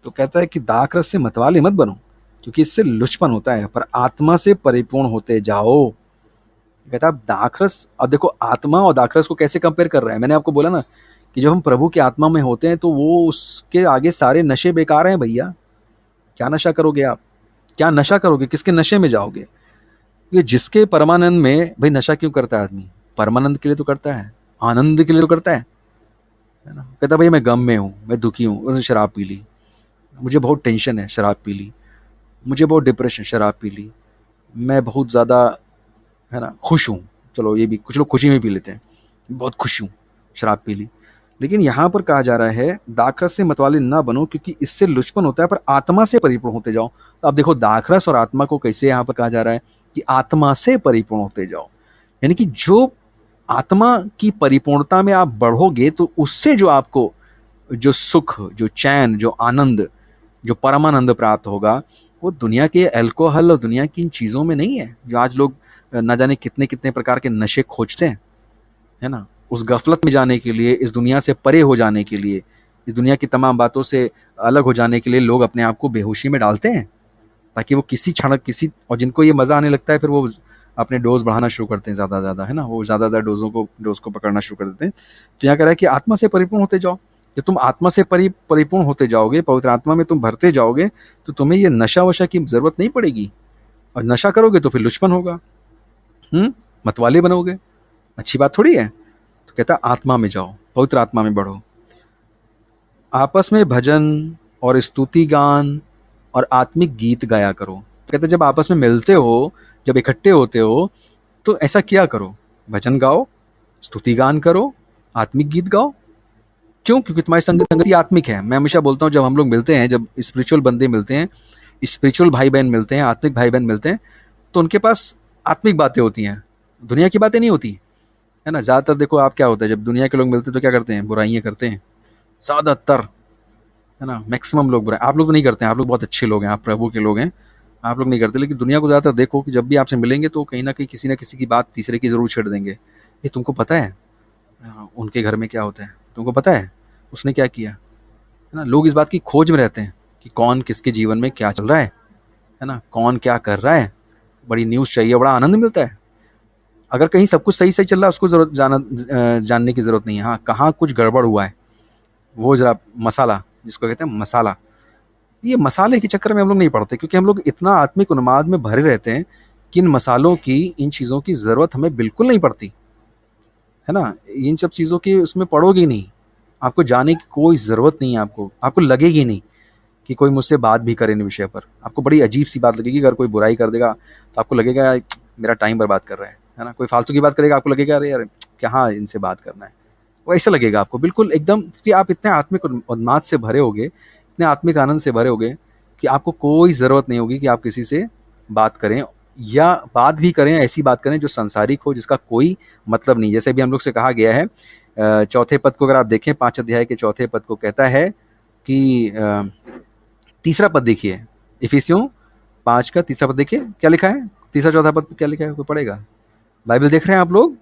Speaker 1: तो कहता है कि दाख रस से मतवाले मत बनो क्योंकि इससे लुचपन होता है, पर आत्मा से परिपूर्ण होते जाओ। कहता है दाखरस, अब देखो आत्मा और दाखरस को कैसे कंपेयर कर रहा है। मैंने आपको बोला ना कि जब हम प्रभु की आत्मा में होते हैं तो वो उसके आगे सारे नशे बेकार हैं भैया। क्या नशा करोगे आप, क्या नशा करोगे, किसके नशे में जाओगे? ये जिसके परमानंद में, भाई नशा क्यों करता है आदमी? परमानंद के लिए तो करता है, आनंद के लिए तो करता है ना। कहता भाई मैं गम में हूँ, मैं दुखी हूँ, उसने शराब पी ली, मुझे बहुत टेंशन है, शराब पी ली, मुझे बहुत डिप्रेशन, शराब पी ली, मैं बहुत ज़्यादा, है ना, खुश हूँ, चलो ये भी कुछ लोग खुशी में पी लेते हैं, बहुत खुश हूँ, शराब पी ली। लेकिन यहाँ पर कहा जा रहा है दाखरस से मतवाले ना बनो क्योंकि इससे लुचपन होता है, पर आत्मा से परिपूर्ण होते जाओ। तो अब देखो दाखरस और आत्मा को कैसे यहाँ पर कहा जा रहा है कि आत्मा से परिपूर्ण होते जाओ, यानी कि जो आत्मा की परिपूर्णता में आप बढ़ोगे तो उससे जो आपको जो सुख, जो चैन, जो आनंद, जो परमानंद प्राप्त होगा, वो दुनिया के अल्कोहल और दुनिया की इन चीज़ों में नहीं है जो आज लोग न जाने कितने कितने प्रकार के नशे खोजते हैं, है ना। उस गफलत में जाने के लिए, इस दुनिया से परे हो जाने के लिए, इस दुनिया की तमाम बातों से अलग हो जाने के लिए लोग अपने आप को बेहोशी में डालते हैं ताकि वो किसी क्षण किसी, और जिनको ये मज़ा आने लगता है फिर वो अपने डोज बढ़ाना शुरू करते हैं ज़्यादा ज़्यादा, है ना, वो ज़्यादा डोज को पकड़ना शुरू कर देते हैं। तो यहाँ कह रहा है कि आत्मा से परिपूर्ण होते जाओ। जब तुम आत्मा से परिपूर्ण होते जाओगे, पवित्र आत्मा में तुम भरते जाओगे, तो तुम्हें ये नशा वशा की ज़रूरत नहीं पड़ेगी, और नशा करोगे तो फिर लुचपन होगा, मतवाले बनोगे, अच्छी बात थोड़ी है। तो कहता आत्मा में जाओ, पवित्र आत्मा में बढ़ो, आपस में भजन और स्तुति गान और आत्मिक गीत गाया करो। कहते जब आपस में मिलते हो, जब इकट्ठे होते हो तो ऐसा किया करो, भजन गाओ, स्तुति गान करो, आत्मिक गीत गाओ। क्यों? क्योंकि तुम्हारी संगति आत्मिक है। मैं हमेशा बोलता हूँ जब हम लोग मिलते हैं, जब स्पिरिचुअल बंदे मिलते हैं, स्पिरिचुअल भाई बहन मिलते हैं, आत्मिक भाई बहन मिलते हैं, तो उनके पास आत्मिक बातें होती हैं, दुनिया की बातें नहीं होती, है ना। ज़्यादातर देखो आप क्या होता है, जब दुनिया के लोग मिलते हैं तो क्या करते हैं, बुराइयाँ करते हैं, ज़्यादातर, है ना, मैक्सिमम लोग बुरे हैं। आप लोग तो नहीं करते हैं, आप लोग बहुत अच्छे लोग हैं, आप प्रभु के लोग हैं, आप लोग नहीं करते। लेकिन दुनिया को ज़्यादातर देखो कि जब भी आपसे मिलेंगे तो कहीं न कहीं किसी न किसी की बात तीसरे की ज़रूर छेड़ देंगे। ये तुमको पता है उनके घर में क्या होता है? तुमको पता है उसने क्या किया? है ना? लोग इस बात की खोज में रहते हैं कि कौन किसके जीवन में क्या चल रहा है ना? कौन क्या कर रहा है? बड़ी न्यूज़ चाहिए, बड़ा आनंद मिलता है। अगर कहीं सब कुछ सही-सही चल रहा है उसको जानने की ज़रूरत नहीं है। हाँ, कहाँ कुछ गड़बड़ हुआ है, वो ज़रा मसाला, जिसको कहते हैं मसाला, ये मसाले के चक्कर में हम लोग नहीं पड़ते, क्योंकि हम लोग इतना आत्मिक उन्माद में भरे रहते हैं कि इन मसालों की, इन चीज़ों की ज़रूरत हमें बिल्कुल नहीं पड़ती, है ना? इन सब चीज़ों की उसमें पड़ोगे नहीं। आपको जाने की कोई ज़रूरत नहीं है आपको, आपको लगेगी नहीं कि कोई मुझसे बात भी करे इन विषय पर। आपको बड़ी अजीब-सी बात लगेगी, अगर कोई बुराई कर देगा, तो आपको लगेगा यार मेरा टाइम बर्बाद कर रहा है ना? कोई फालतू की बात करेगा, आपको लगेगा अरे यार, कहाँ इनसे बात करना है। वैसा लगेगा आपको बिल्कुल एकदम, कि आप इतने आत्मिक उन्माद से भरे होगे, इतने आत्मिक आनंद से भरे होगे कि आपको कोई ज़रूरत नहीं होगी कि आप किसी से बात करें, या बात भी करें, ऐसी बात करें जो सांसारिक हो, जिसका कोई मतलब नहीं। जैसे भी हम लोग से कहा गया है, चौथे पद को अगर आप देखें, 5 अध्याय के चौथे पद को कहता है कि तीसरा पद देखिए, इफिसियों 5 का तीसरा पद देखिए क्या लिखा है? तीसरा चौथा पद क्या लिखा है? कोई पढ़ेगा? बाइबल देख रहे हैं आप लोग?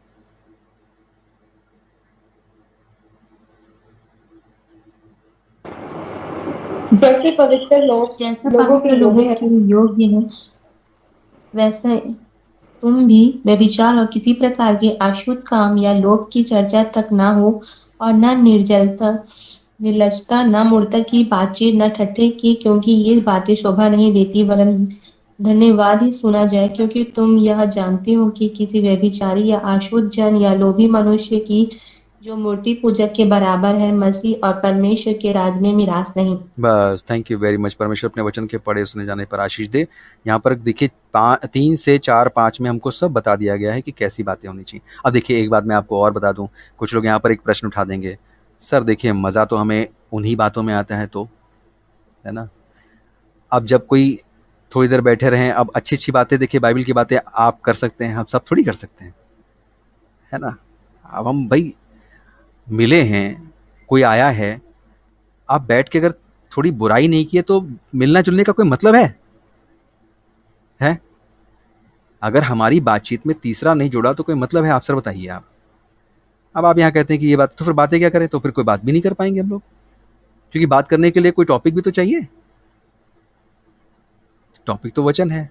Speaker 2: जैसे पवित्र लोग
Speaker 3: जैसा
Speaker 2: लोगों के
Speaker 3: पवित्र लोगों
Speaker 2: योग्य
Speaker 3: के योग्य है, वैसे तुम भी व्यभिचार और किसी प्रकार के अशुद्ध काम या लोभ की चर्चा तक ना हो, और न निर्जलता, निर्लजता, न मूर्ता की बातचीत, न ठट्ठे की, क्योंकि ये बातें शोभा नहीं देती, वरन धन्यवाद ही सुना जाए। क्योंकि तुम यह जानते हो कि किसी व्यभिचारी या अशुद्ध जन या लोभी मनुष्य की, जो मूर्ति पूजक के बराबर है, मसीह और परमेश्वर के राज में मिरास नहीं।
Speaker 1: बस, थैंक यू वेरी मच। परमेश्वर अपने वचन के पढ़े सुने जाने पर आशीष दे। यहाँ पर देखिए 3 से 4 5 में हमको सब बता दिया गया है कि कैसी बातें होनी चाहिए। अब देखिए एक बात मैं आपको और बता दूं, कुछ लोग यहाँ पर एक प्रश्न उठा देंगे, सर देखिए मज़ा तो हमें उन्हीं बातों में आता है, तो है ना? अब जब कोई थोड़ी देर बैठे रहें, अब अच्छी अच्छी बातें, देखिए बाइबल की बातें आप कर सकते हैं, हम सब थोड़ी कर सकते हैं, है ना? अब हम भाई मिले हैं, कोई आया है, आप बैठ के अगर थोड़ी बुराई नहीं की है तो मिलना जुलने का कोई मतलब है? अगर हमारी बातचीत में तीसरा नहीं जुड़ा तो कोई मतलब है? आप सर बताइए आप। अब आप यहाँ कहते हैं कि ये बात, तो फिर बातें क्या करें? तो फिर कोई बात भी नहीं कर पाएंगे हम लोग, क्योंकि बात करने के लिए कोई टॉपिक भी तो चाहिए। टॉपिक तो वचन है।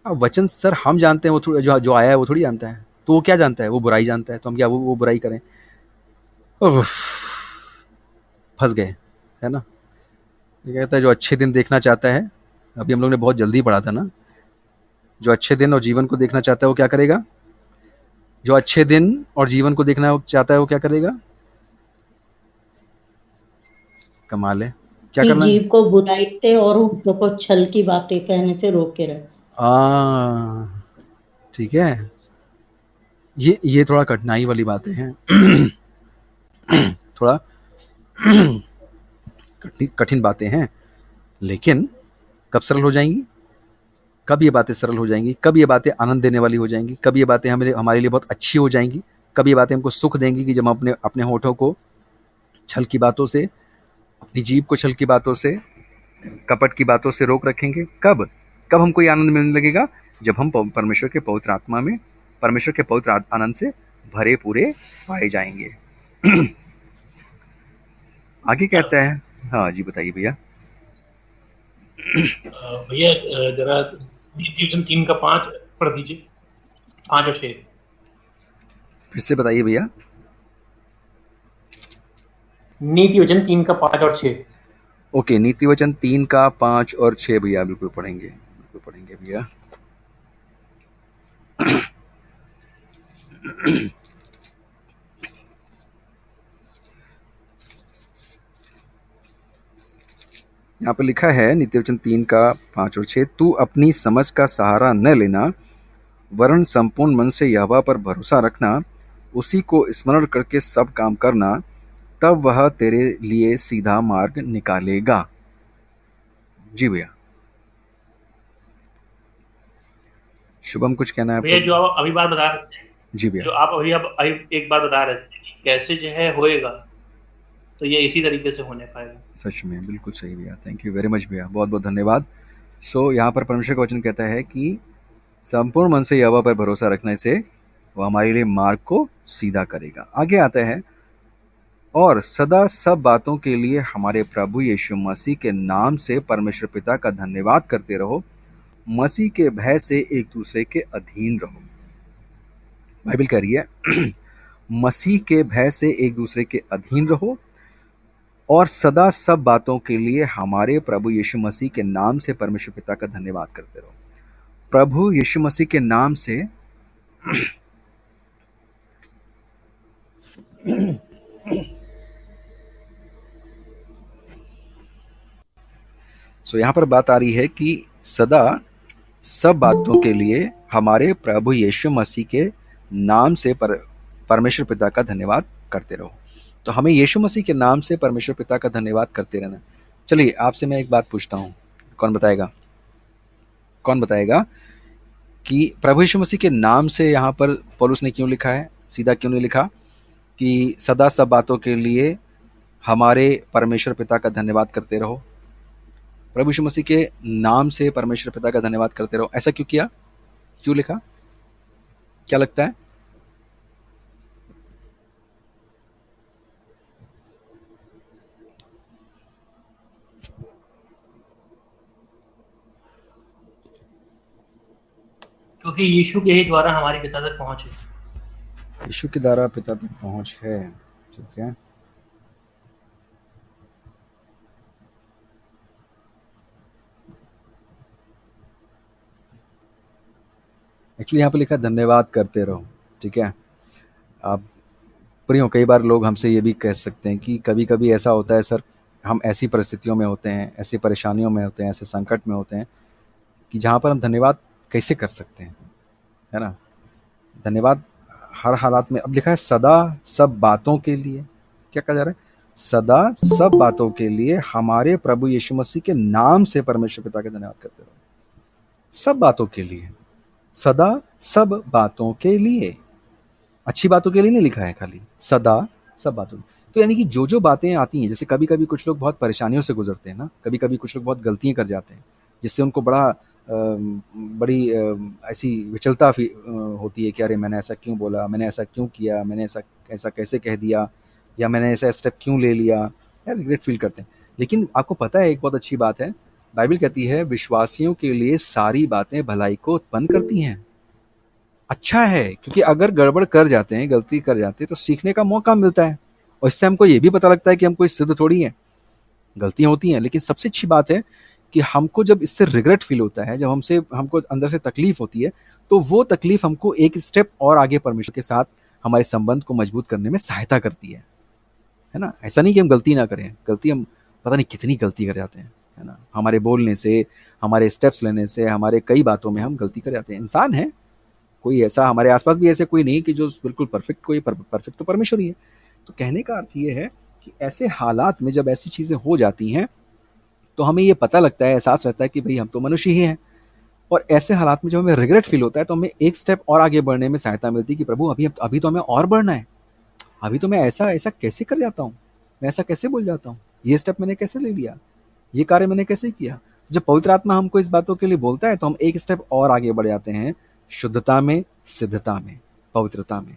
Speaker 1: अब वचन सर हम जानते हैं, वो थोड़ा जो जो आया है वो थोड़ी जानता है, तो वो क्या जानता है? वो बुराई जानता है, तो हम क्या वो बुराई करें? उफ, फंस गए, है ना? ये कहता है जो अच्छे दिन देखना चाहता है, अभी हम लोग ने बहुत जल्दी पढ़ा था ना, जो अच्छे दिन और जीवन को देखना चाहता है वो क्या करेगा? जो अच्छे दिन और जीवन को देखना चाहता है वो क्या करेगा? कमाल है, क्या
Speaker 2: कि
Speaker 1: करना है?
Speaker 2: जीव को बुराई से और होठों को छल की बातें कहने से रोके रहे।
Speaker 1: ठीक है, ये थोड़ा कठिनाई वाली बातें हैं। थोड़ा कठिन बातें हैं, लेकिन कब सरल हो जाएंगी? कब ये बातें सरल हो जाएंगी? कब ये बातें आनंद देने वाली हो जाएंगी? कब ये बातें हमारे लिए बहुत अच्छी हो जाएंगी? कब ये बातें हमको सुख देंगी? कि जब हम अपने अपने होठों को छल की बातों से, अपनी जीभ को छल की बातों से, कपट की बातों से रोक रखेंगे। कब कब हमको ये आनंद मिलने लगेगा? जब हम परमेश्वर के पवित्र आत्मा में, परमेश्वर के पवित्र आनंद से भरे पूरे पाए जाएंगे। आगे कहता है, हाँ जी बताइए भैया।
Speaker 4: भैया जरा नीति वचन 3 का 5 पढ़ दीजिए, 5 और 6।
Speaker 1: फिर से बताइए भैया।
Speaker 4: नीति वचन 3 का 5 और 6।
Speaker 1: ओके, नीति वचन 3 का 5 और 6 भैया बिल्कुल पढ़ेंगे, बिल्कुल पढ़ेंगे भैया। यहाँ पर लिखा है नीति वचन 3 का 5 और 6, तू अपनी समझ का सहारा न लेना, वरन संपूर्ण मन से यहोवा पर भरोसा रखना, उसी को स्मरण करके सब काम करना, तब वह तेरे लिए सीधा मार्ग निकालेगा। जी भैया। शुभम कुछ कहना है
Speaker 4: भैया
Speaker 1: आपको?
Speaker 4: जो आप अभी बात बता सकते हैं,
Speaker 1: जी भैया।
Speaker 4: जो आप अभी अब एक बात बता रहे थे कि कैसे जो है होएगा, तो ये इसी तरीके से होने पाएगा।
Speaker 1: सच में बिल्कुल सही भैया, थैंक यू वेरी मच भैया, बहुत बहुत धन्यवाद। सो यहाँ पर परमेश्वर का वचन कहता है कि संपूर्ण मन से यहोवा पर भरोसा रखने से वो हमारे लिए मार्ग को सीधा करेगा। आगे आता है, और सदा सब बातों के लिए हमारे प्रभु यीशु मसीह के नाम से परमेश्वर पिता का धन्यवाद करते रहो, मसीह के भय से एक दूसरे के अधीन रहो। बाइबल कह रही है मसीह के भय से एक दूसरे के अधीन रहो, और सदा सब बातों के लिए हमारे प्रभु यीशु मसीह के नाम से परमेश्वर पिता का धन्यवाद करते रहो। प्रभु यीशु मसीह के नाम से सो यहाँ पर बात आ रही है कि सदा सब बातों के लिए हमारे प्रभु यीशु मसीह के नाम से परमेश्वर पिता का धन्यवाद करते रहो। तो हमें यीशु मसीह के नाम से परमेश्वर पिता का धन्यवाद करते रहना। चलिए आपसे मैं एक बात पूछता हूँ, कौन बताएगा कि प्रभु यीशु मसीह के नाम से यहाँ पर पौलुस ने क्यों लिखा है, सीधा क्यों नहीं लिखा कि सदा सब बातों के लिए हमारे परमेश्वर पिता का धन्यवाद करते रहो, प्रभु यीशु मसीह के नाम से परमेश्वर पिता का धन्यवाद करते रहो, ऐसा क्यों किया, क्यों लिखा, क्या लगता है?
Speaker 4: क्योंकि यीशु के ही द्वारा हमारे पिता तक पहुंच है।
Speaker 1: यीशु के द्वारा पिता तक पहुंच है, ठीक है। एक्चुअली यहाँ पे लिखा धन्यवाद करते रहो, ठीक है। आप प्रियो, कई बार लोग हमसे ये भी कह सकते हैं कि कभी कभी ऐसा होता है सर, हम ऐसी परिस्थितियों में होते हैं, ऐसी परेशानियों में होते हैं, ऐसे संकट में होते हैं कि जहाँ पर हम धन्यवाद कैसे कर सकते हैं, है ना। धन्यवाद हर हालात में, अब लिखा है सदा सब बातों के लिए, क्या कहा जा रहा है, सदा सब बातों के लिए हमारे प्रभु यीशु मसीह के नाम से परमेश्वर पिता का धन्यवाद करते रहो। सब बातों के लिए, सदा सब बातों के लिए, अच्छी बातों के लिए नहीं लिखा है, खाली सदा सब बातों। तो यानी कि जो जो बातें आती हैं, जैसे कभी कभी कुछ लोग बहुत परेशानियों से गुजरते हैं ना, कभी कभी कुछ लोग बहुत गलतियां कर जाते हैं जिससे उनको बड़ी ऐसी विचलता होती है कि अरे मैंने ऐसा क्यों बोला, मैंने ऐसा क्यों किया, मैंने ऐसा कैसे कह दिया, या मैंने ऐसा स्टेप क्यों ले लिया, या रिग्रेट फील करते हैं। लेकिन आपको पता है एक बहुत अच्छी बात है, बाइबल कहती है विश्वासियों के लिए सारी बातें भलाई को उत्पन्न करती हैं। अच्छा है, क्योंकि अगर गड़बड़ कर जाते हैं, गलती कर जाते हैं तो सीखने का मौका मिलता है, और इससे हमको ये भी पता लगता है कि हम कोई सिद्ध थोड़ी है, गलतियां होती हैं। लेकिन सबसे अच्छी बात है कि हमको जब इससे रिग्रेट फील होता है, जब हमको अंदर से तकलीफ होती है, तो वो तकलीफ हमको एक स्टेप और आगे परमेश्वर के साथ हमारे संबंध को मजबूत करने में सहायता करती है ना। ऐसा नहीं कि हम गलती ना करें, गलती हम पता नहीं कितनी गलती कर जाते हैं, है ना। हमारे बोलने से, हमारे स्टेप्स लेने से, हमारे कई बातों में हम गलती कर जाते हैं। इंसान है, कोई ऐसा हमारे आसपास भी ऐसे कोई नहीं कि जो बिल्कुल परफेक्ट, कोई परफेक्ट तो परमेश्वर ही है। तो कहने का अर्थ ये है कि ऐसे हालात में जब ऐसी चीज़ें हो जाती हैं तो हमें ये पता लगता है, एहसास रहता है कि भाई हम तो मनुष्य ही हैं। और ऐसे हालात में जब हमें रिग्रेट फील होता है तो हमें एक स्टेप और आगे बढ़ने में सहायता मिलती है कि प्रभु अभी तो हमें और बढ़ना है, अभी तो मैं ऐसा कैसे कर जाता हूँ, मैं ऐसा कैसे बोल जाता हूँ, ये स्टेप मैंने कैसे ले लिया, ये कार्य मैंने कैसे किया। जब पवित्र आत्मा हमको इस बातों के लिए बोलता है तो हम एक स्टेप और आगे बढ़ जाते हैं, शुद्धता में, सिद्धता में, पवित्रता में।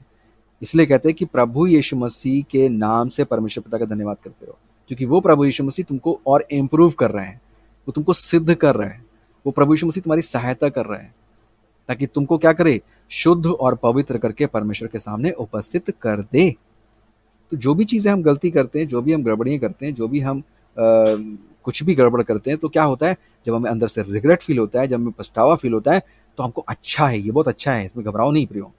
Speaker 1: इसलिए कहते हैं कि प्रभु यीशु मसीह के नाम से परमेश्वर पिता का धन्यवाद करते रहो, क्योंकि वो प्रभु यीशु मसीह तुमको और इम्प्रूव कर रहे हैं, वो तुमको सिद्ध कर रहे हैं, वो प्रभु यीशु मसीह तुम्हारी सहायता कर रहे हैं ताकि तुमको क्या करे, शुद्ध और पवित्र करके परमेश्वर के सामने उपस्थित कर दे। तो जो भी चीज़ें हम गलती करते हैं, जो भी हम गड़बड़ियाँ करते हैं, जो भी हम कुछ भी गड़बड़ करते हैं, तो क्या होता है, जब हमें अंदर से रिग्रेट फील होता है, जब हमें पछतावा फील होता है, तो हमको अच्छा है, ये बहुत अच्छा है, इसमें घबराओ नहीं प्रियो,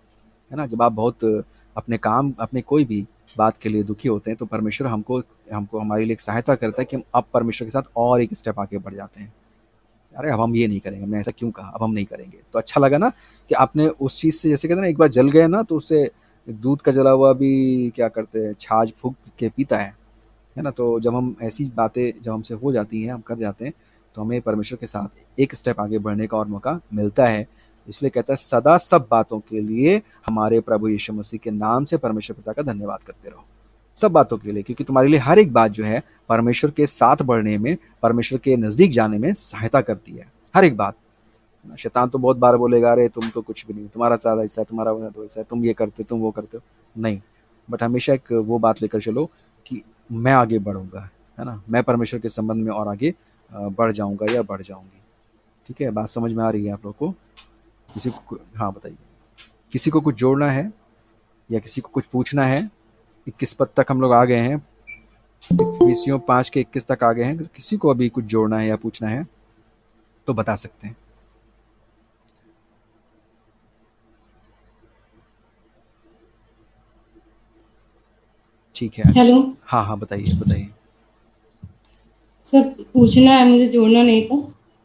Speaker 1: है ना। जब आप बहुत अपने काम, अपने कोई भी बात के लिए दुखी होते हैं तो परमेश्वर हमको हमारे लिए एक सहायता करता है कि हम अब परमेश्वर के साथ और एक स्टेप आगे बढ़ जाते हैं। अरे अब हम ये नहीं करेंगे, हमने ऐसा क्यों कहा, अब हम नहीं करेंगे। तो अच्छा लगा ना कि आपने उस चीज़ से, जैसे कहते हैं ना, एक बार जल गए ना तो उससे दूध का जला हुआ भी क्या करते हैं, छाछ फूंक के पीता है ना। तो जब हम ऐसी बातें जब हमसे हो जाती हैं, हम कर जाते हैं, तो हमें परमेश्वर के साथ एक स्टेप आगे बढ़ने का और मौका मिलता है। इसलिए कहता है सदा सब बातों के लिए हमारे प्रभु यीशु मसीह के नाम से परमेश्वर पिता का धन्यवाद करते रहो। सब बातों के लिए, क्योंकि तुम्हारे लिए हर एक बात जो है परमेश्वर के साथ बढ़ने में, परमेश्वर के नज़दीक जाने में सहायता करती है, हर एक बात। शैतान तो बहुत बार बोलेगा अरे तुम तो कुछ भी नहीं, तुम्हारा साथ ऐसा है, तुम्हारा वजह तो ऐसा है, तुम ये करते हो, तुम वो करते हो। नहीं, बट हमेशा एक वो बात लेकर चलो कि मैं आगे बढ़ूंगा, है ना, मैं परमेश्वर के संबंध में और आगे बढ़ जाऊंगा या बढ़ जाऊंगी। ठीक है, बात समझ में आ रही है आप लोग को? किसी को, हाँ बताइए, किसी को कुछ जोड़ना है या किसी को कुछ पूछना है? 21 पद तक हम लोग आ गए हैं, इफिसियों 5 के 21 तक आ गए हैं। अगर किसी को अभी कुछ जोड़ना है या पूछना है तो बता सकते हैं। ठीक है,
Speaker 2: हेलो
Speaker 1: हाँ हाँ बताइए बताइए।
Speaker 2: सर, पूछना है मुझे, जोड़ना नहीं था।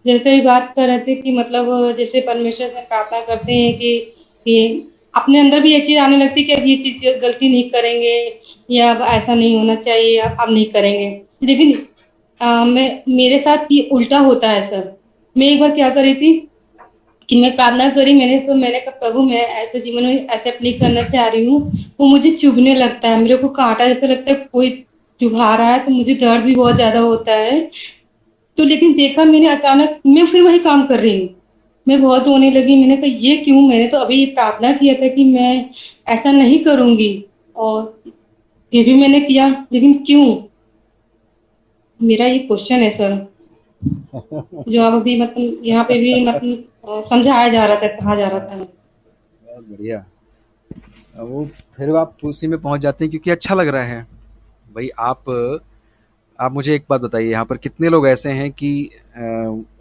Speaker 2: जैसे ही बात कर रहे थे कि मतलब जैसे परमेश्वर से प्रार्थना करते हैं कि अपने अंदर भी ये चीज आने लगती है कि अब ये चीज गलती नहीं करेंगे, या अब ऐसा नहीं होना चाहिए, अब नहीं करेंगे। लेकिन मैं मेरे साथ ये उल्टा होता है सर। मैं एक बार क्या करी थी कि मैं प्रार्थना करी, मैंने कहा प्रभु मैं ऐसे जीवन में एक्सेप्ट नहीं करना चाह रही हूँ। वो मुझे चुभने लगता है, मेरे को कांटा जैसे लगता है, कोई चुभा रहा है, तो मुझे दर्द भी बहुत ज्यादा होता है। तो लेकिन देखा मैंने, अचानक मैं फिर वही काम कर रही हूँ। मैं बहुत रोने लगी, मैंने कहा ये क्यों, मैंने तो अभी प्रार्थना किया था कि मैं ऐसा नहीं करूंगी, और फिर भी मैंने किया, लेकिन क्यों? मेरा ये क्वेश्चन है सर, जो आप अभी मतलब यहाँ पे भी मतलब समझाया जा रहा था, कहा जा रहा था।
Speaker 1: बहुत बढ़िया। वो फिर आप उसी में पहुंच जाते हैं क्योंकि अच्छा लग रहा है। भाई आप मुझे एक बात बताइए, यहाँ पर कितने लोग ऐसे हैं कि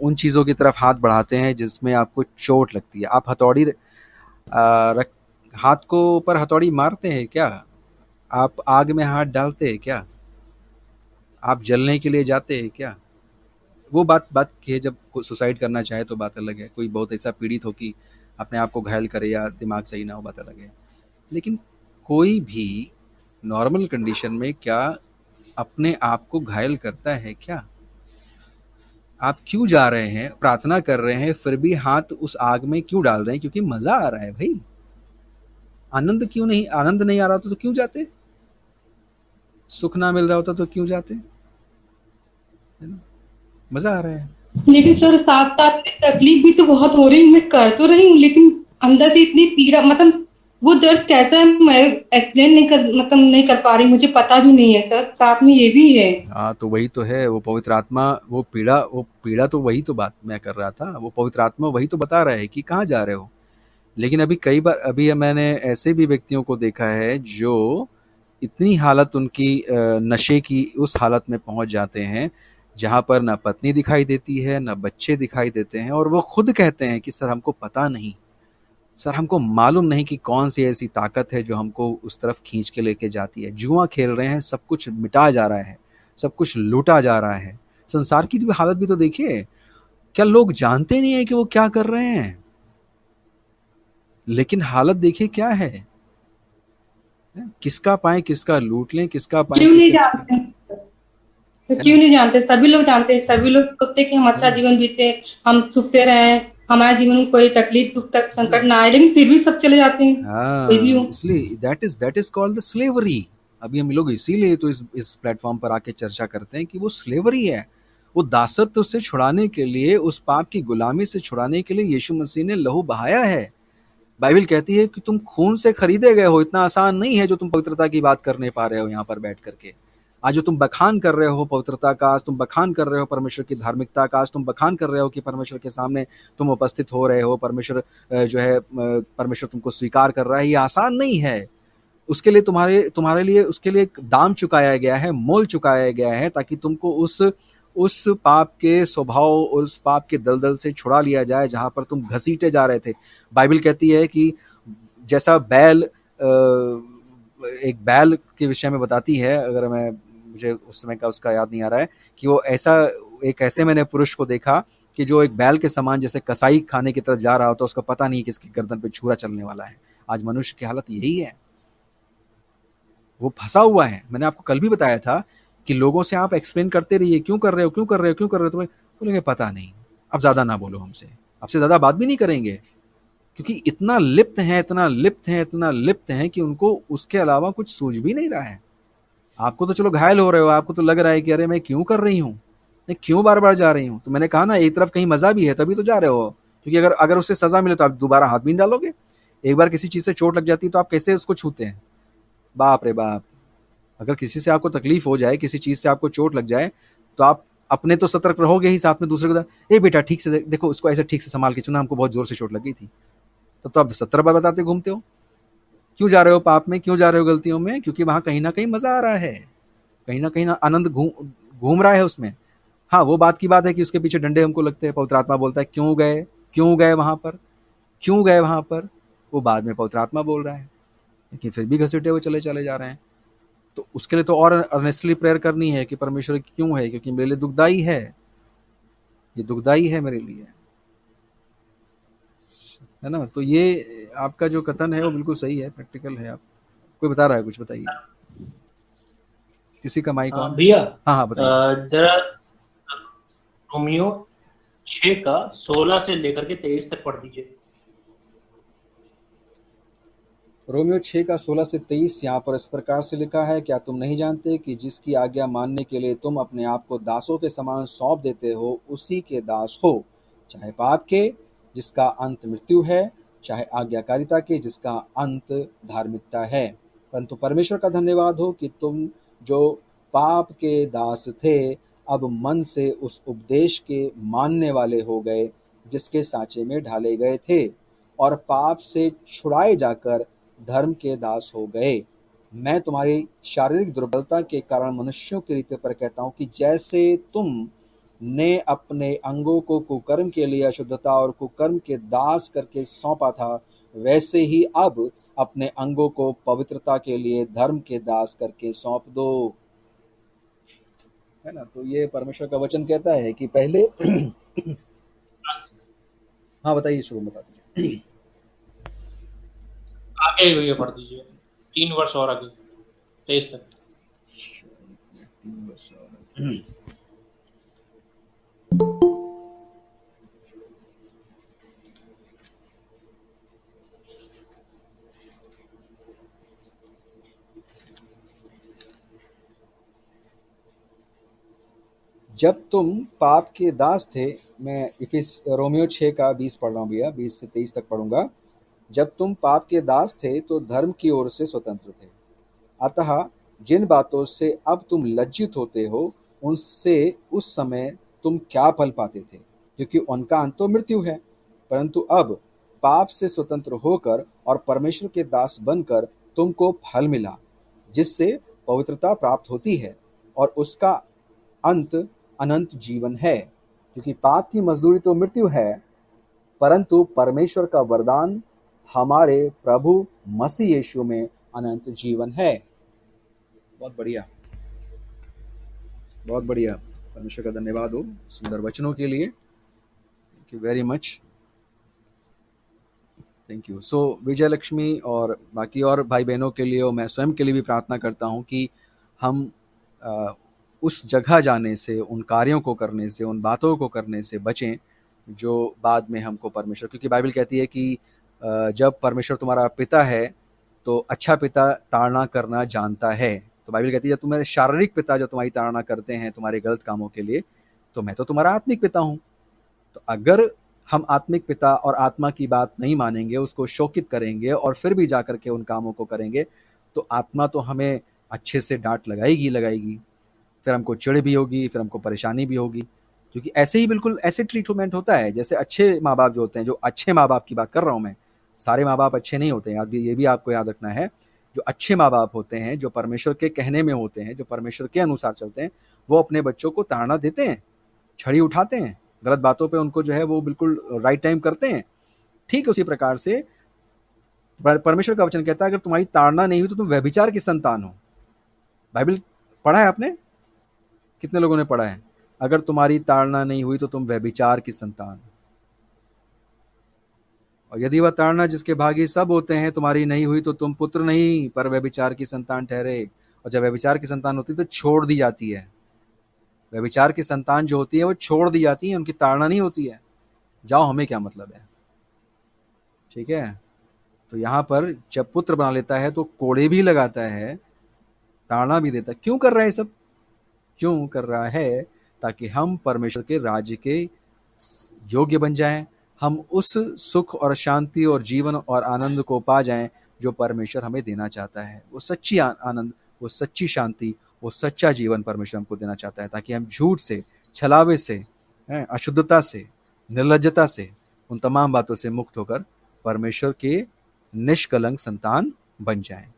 Speaker 1: उन चीज़ों की तरफ हाथ बढ़ाते हैं जिसमें आपको चोट लगती है? आप हथौड़ी रख, हाथ को ऊपर हथौड़ी मारते हैं क्या? आप आग में हाथ डालते हैं क्या? आप जलने के लिए जाते हैं क्या? वो बात बात की है, जब कोई सुसाइड करना चाहे तो बात अलग है, कोई बहुत ऐसा पीड़ित हो कि अपने आप को घायल करे या दिमाग सही ना हो, बात अलग है। लेकिन कोई भी नॉर्मल कंडीशन में क्या अपने आप को घायल करता है क्या? आप क्यों जा रहे हैं, प्रार्थना कर रहे हैं, फिर भी हाथ उस आग में क्यों डाल रहे हैं? क्योंकि मजा आ रहा है भाई। आनंद क्यों नहीं, आनंद नहीं आ रहा होता तो क्यों जाते? सुख ना मिल रहा होता तो क्यों जाते? है ना, मजा आ रहा है।
Speaker 2: लेकिन सर साथ साथ में तकलीफ भी तो बहुत हो रही, मैं कर तो रही हूँ, लेकिन अंदर से इतनी पीड़ा, मतलब वो दर्द कैसा है मैं एक्सप्लेन नहीं कर, मतलब नहीं कर पा रही, मुझे पता भी नहीं है सर, साथ में ये भी है।
Speaker 1: हाँ तो वही तो है, वो पवित्र आत्मा, वो पीड़ा तो वही तो बात मैं कर रहा था, वो पवित्र आत्मा वही तो बता रहा है कि कहाँ जा रहे हो। लेकिन अभी कई बार, अभी मैंने ऐसे भी व्यक्तियों को देखा है जो इतनी हालत उनकी नशे की उस हालत में पहुंच जाते हैं जहां पर ना पत्नी दिखाई देती है, ना बच्चे दिखाई देते हैं, और वो खुद कहते हैं कि सर हमको पता नहीं, सर हमको मालूम नहीं कि कौन सी ऐसी ताकत है जो हमको उस तरफ खींच के लेके जाती है। जुआ खेल रहे हैं, सब कुछ मिटा जा रहा है, सब कुछ लूटा जा रहा है। संसार की भी हालत भी तो देखिए, क्या लोग जानते नहीं है कि वो क्या कर रहे हैं? लेकिन हालत देखिए क्या है, किसका पाए किसका लूट लें, किसका पाए
Speaker 2: क्यों नहीं
Speaker 1: किसे,
Speaker 2: जानते? तो
Speaker 1: है
Speaker 2: क्यों
Speaker 1: ना,
Speaker 2: नहीं जानते? सभी लोग जानते हैं, सभी लोग कहते हैं कि हम
Speaker 1: है
Speaker 2: अच्छा
Speaker 1: ना,
Speaker 2: जीवन बीते, हम सुख से रहें, हमारे जीवन में कोई तकलीफ दुख तक
Speaker 1: है ना।
Speaker 2: संकट ना आए, लेकिन फिर भी सब चले जाते हैं, कोई भी
Speaker 1: हाँ,
Speaker 2: हो।
Speaker 1: इसलिए that is called the slavery. अभी हम लोग इसीलिए तो इस प्लेटफॉर्म पर आके चर्चा करते हैं कि वो स्लेवरी है। वो दासत्व से छुड़ाने के लिए, उस पाप की गुलामी से छुड़ाने के लिए यीशु मसीह ने लहू बहाया है। बाइबल कहती है कि तुम खून से खरीदे गए हो। इतना आसान नहीं है जो तुम पवित्रता की बात करने पा रहे हो यहाँ पर बैठ करके। आज जो तुम बखान कर रहे हो पवित्रता का, आज तुम बखान कर रहे हो परमेश्वर की धार्मिकता का, आज तुम बखान कर रहे हो कि परमेश्वर के सामने तुम उपस्थित हो रहे हो, परमेश्वर जो है परमेश्वर तुमको स्वीकार कर रहा है, ये आसान नहीं है। उसके लिए तुम्हारे तुम्हारे लिए उसके लिए एक दाम चुकाया गया है, मोल चुकाया गया है, ताकि तुमको उस पाप के स्वभाव, उस पाप के दलदल से छुड़ा लिया जाए जहां पर तुम घसीटे जा रहे थे। बाइबल कहती है कि जैसा बैल, एक बैल के विषय में बताती है, अगर मैं, मुझे उस समय का उसका याद नहीं आ रहा है, कि वो ऐसा, एक ऐसे मैंने पुरुष को देखा कि जो एक बैल के समान जैसे कसाई खाने की तरफ जा रहा होता, उसका पता नहीं किसकी गर्दन पे छुरा चलने वाला है। आज मनुष्य की हालत यही है, वो फंसा हुआ है। मैंने आपको कल भी बताया था कि लोगों से आप एक्सप्लेन करते रहिए, क्यों कर रहे हो, क्यों कर रहे हो, क्यों कर रहे हो, तुम्हें बोलेंगे पता नहीं। अब ज्यादा ना बोलो हमसे, आपसे ज्यादा बात भी नहीं करेंगे, क्योंकि इतना लिप्त हैं, इतना लिप्त हैं, इतना लिप्त हैं कि उनको उसके अलावा कुछ सूझ भी नहीं रहा है। आपको तो चलो घायल हो रहे हो, आपको तो लग रहा है कि अरे मैं क्यों कर रही हूँ, मैं क्यों बार बार जा रही हूँ। तो मैंने कहा ना, एक तरफ कहीं मजा भी है तभी तो जा रहे हो, क्योंकि अगर अगर उससे सजा मिले तो आप दोबारा हाथ भी नहीं डालोगे। एक बार किसी चीज से चोट लग जाती है तो आप कैसे उसको छूते हैं, बाप रे बाप। अगर किसी से आपको तकलीफ हो जाए, किसी चीज से आपको चोट लग जाए, तो आप अपने तो सतर्क रहोगे ही, साथ में दूसरे को ए बेटा ठीक से देखो, उसको ऐसे ठीक से संभाल के चुना, हमको बहुत जोर से चोट लग गई थी। तब तो आप 70 बार बताते घूमते हो। क्यों जा रहे हो पाप में, क्यों जा रहे हो गलतियों में? क्योंकि वहां कहीं ना कहीं मजा आ रहा है, कहीं ना कहीं आनंद घूम घूम रहा है उसमें। हाँ, वो बात की बात है कि उसके पीछे डंडे हमको लगते हैं। पवित्र आत्मा बोलता है क्यों गए, क्यों गए वहां पर, क्यों गए वहां पर। वो बाद में पवित्र आत्मा बोल रहा है, लेकिन फिर भी घसीटे हुए चले चले जा रहे हैं। तो उसके लिए तो और अर्नेस्टली प्रेयर करनी है कि परमेश्वर क्यों है, क्योंकि मेरे लिए दुखदाई है, ये दुखदाई है मेरे लिए, है ना। तो ये आपका जो कथन है वो बिल्कुल सही है, प्रैक्टिकल है। आप कोई बता रहा है, कुछ बताइए, किसी का माइक ऑन।
Speaker 4: भैया
Speaker 1: हाँ हाँ बताइए।
Speaker 4: जरा रोमियो 6 का 16 से लेकर के 23 तक पढ़ दीजिए।
Speaker 1: रोमियो 6 का 16 से 23 यहाँ पर इस प्रकार से लिखा है, क्या तुम नहीं जानते कि जिसकी आज्ञा मानने के लिए तुम अपने आप को दासों के समान सौंप देते हो, उसी के दास हो, चाहे पाप के जिसका अंत मृत्यु है, चाहे आज्ञाकारिता के जिसका अंत धार्मिकता है। परंतु परमेश्वर का धन्यवाद हो कि तुम जो पाप के दास थे, अब मन से उस उपदेश के मानने वाले हो गए जिसके सांचे में ढाले गए थे, और पाप से छुड़ाए जाकर धर्म के दास हो गए। मैं तुम्हारी शारीरिक दुर्बलता के कारण मनुष्यों की रीति पर कहता हूँ कि जैसे तुम ने अपने अंगों को कुकर्म के लिए अशुद्धता और कुकर्म के दास करके सौंपा था, वैसे ही अब अपने अंगों को पवित्रता के लिए धर्म के दास करके सौंप दो, है ना। तो ये परमेश्वर का वचन कहता है कि पहले हाँ बताइए, शुरू बता दीजिए।
Speaker 4: आगे भैया पढ़ दीजिए, 3 वर्ष और आगे 23 तक।
Speaker 1: जब तुम पाप के दास थे, मैं इफिस रोमियो 6 का 20 पढ़ रहा हूँ भैया, 20 से 23 तक पढ़ूंगा। जब तुम पाप के दास थे तो धर्म की ओर से स्वतंत्र थे। अतः जिन बातों से अब तुम लज्जित होते हो, उनसे उस समय तुम क्या फल पाते थे, क्योंकि उनका अंत तो मृत्यु है। परंतु अब पाप से स्वतंत्र होकर और परमेश्वर के दास बनकर तुमको फल मिला, जिससे पवित्रता प्राप्त होती है और उसका अंत अनंत जीवन है। क्योंकि पाप की मजदूरी तो मृत्यु है, परंतु परमेश्वर का वरदान हमारे प्रभु मसीह यीशु में अनंत जीवन है। बहुत बढ़िया, बहुत बढ़िया। परमेश्वर का धन्यवाद हो सुंदर वचनों के लिए। Thank you very much, thank you. So Vijay Lakshmi और बाकी और भाई बहनों के लिए और मैं स्वयं के लिए भी प्रार्थना करता हूँ कि हम उस जगह जाने से, उन कार्यों को करने से, उन बातों को करने से बचें जो बाद में हमको परमेश्वर, क्योंकि बाइबल कहती है कि जब परमेश्वर तुम्हारा पिता है तो अच्छा पिता ताड़ना करना जानता है। तो बाइबल कहती है जब तुम्हारे शारीरिक पिता जो तुम्हारी ताड़ना करते हैं तुम्हारे गलत कामों के लिए, तो मैं तो तुम्हारा आत्मिक पिता हूँ। तो अगर हम आत्मिक पिता और आत्मा की बात नहीं मानेंगे, उसको शोकित करेंगे और फिर भी जा करके उन कामों को करेंगे, तो आत्मा तो हमें अच्छे से डांट लगाएगी लगाएगी, फिर हमको चिढ़ भी होगी, फिर हमको परेशानी भी होगी। क्योंकि ऐसे ही बिल्कुल ऐसे ट्रीटमेंट होता है जैसे अच्छे माँ बाप जो होते हैं, जो अच्छे माँ बाप की बात कर रहा हूँ मैं, सारे माँ बाप अच्छे नहीं होते हैं, ये भी आपको याद रखना है। जो अच्छे माँ बाप होते हैं, जो परमेश्वर के कहने में होते हैं, जो परमेश्वर के अनुसार चलते हैं, वो अपने बच्चों को ताड़ना देते हैं, छड़ी उठाते हैं, गलत बातों पे उनको जो है वो बिल्कुल राइट टाइम करते हैं। ठीक उसी प्रकार से परमेश्वर का वचन कहता है अगर तुम्हारी ताड़ना नहीं हुई तो तुम व्यभिचार की संतान हो। बाइबल पढ़ा है आपने? कितने लोगों ने पढ़ा है? अगर तुम्हारी ताड़ना नहीं हुई तो तुम व्यभिचार की संतान। और यदि वह ताड़ना जिसके भागी सब होते हैं तुम्हारी नहीं हुई तो तुम पुत्र नहीं पर व्यभिचार की संतान ठहरे। और जब व्यभिचार की संतान होती है तो छोड़ दी जाती है। व्यभिचार की संतान जो होती है वो छोड़ दी जाती है, उनकी ताड़ना नहीं होती है। जाओ, हमें क्या मतलब है। ठीक है। तो यहाँ पर जब पुत्र बना लेता है तो कोड़े भी लगाता है, ताड़ना भी देता है। क्यों कर रहा है सब? क्यों कर रहा है? ताकि हम परमेश्वर के राज्य के योग्य बन जाएं, हम उस सुख और शांति और जीवन और आनंद को पा जाएं जो परमेश्वर हमें देना चाहता है। वो सच्ची आनंद, वो सच्ची शांति, वो सच्चा जीवन परमेश्वर हमको देना चाहता है, ताकि हम झूठ से, छलावे से, अशुद्धता से, निर्लज्जता से, उन तमाम बातों से मुक्त होकर परमेश्वर के निष्कलंक संतान बन जाएं।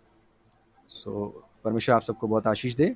Speaker 1: सो परमेश्वर आप सबको बहुत आशीष दे।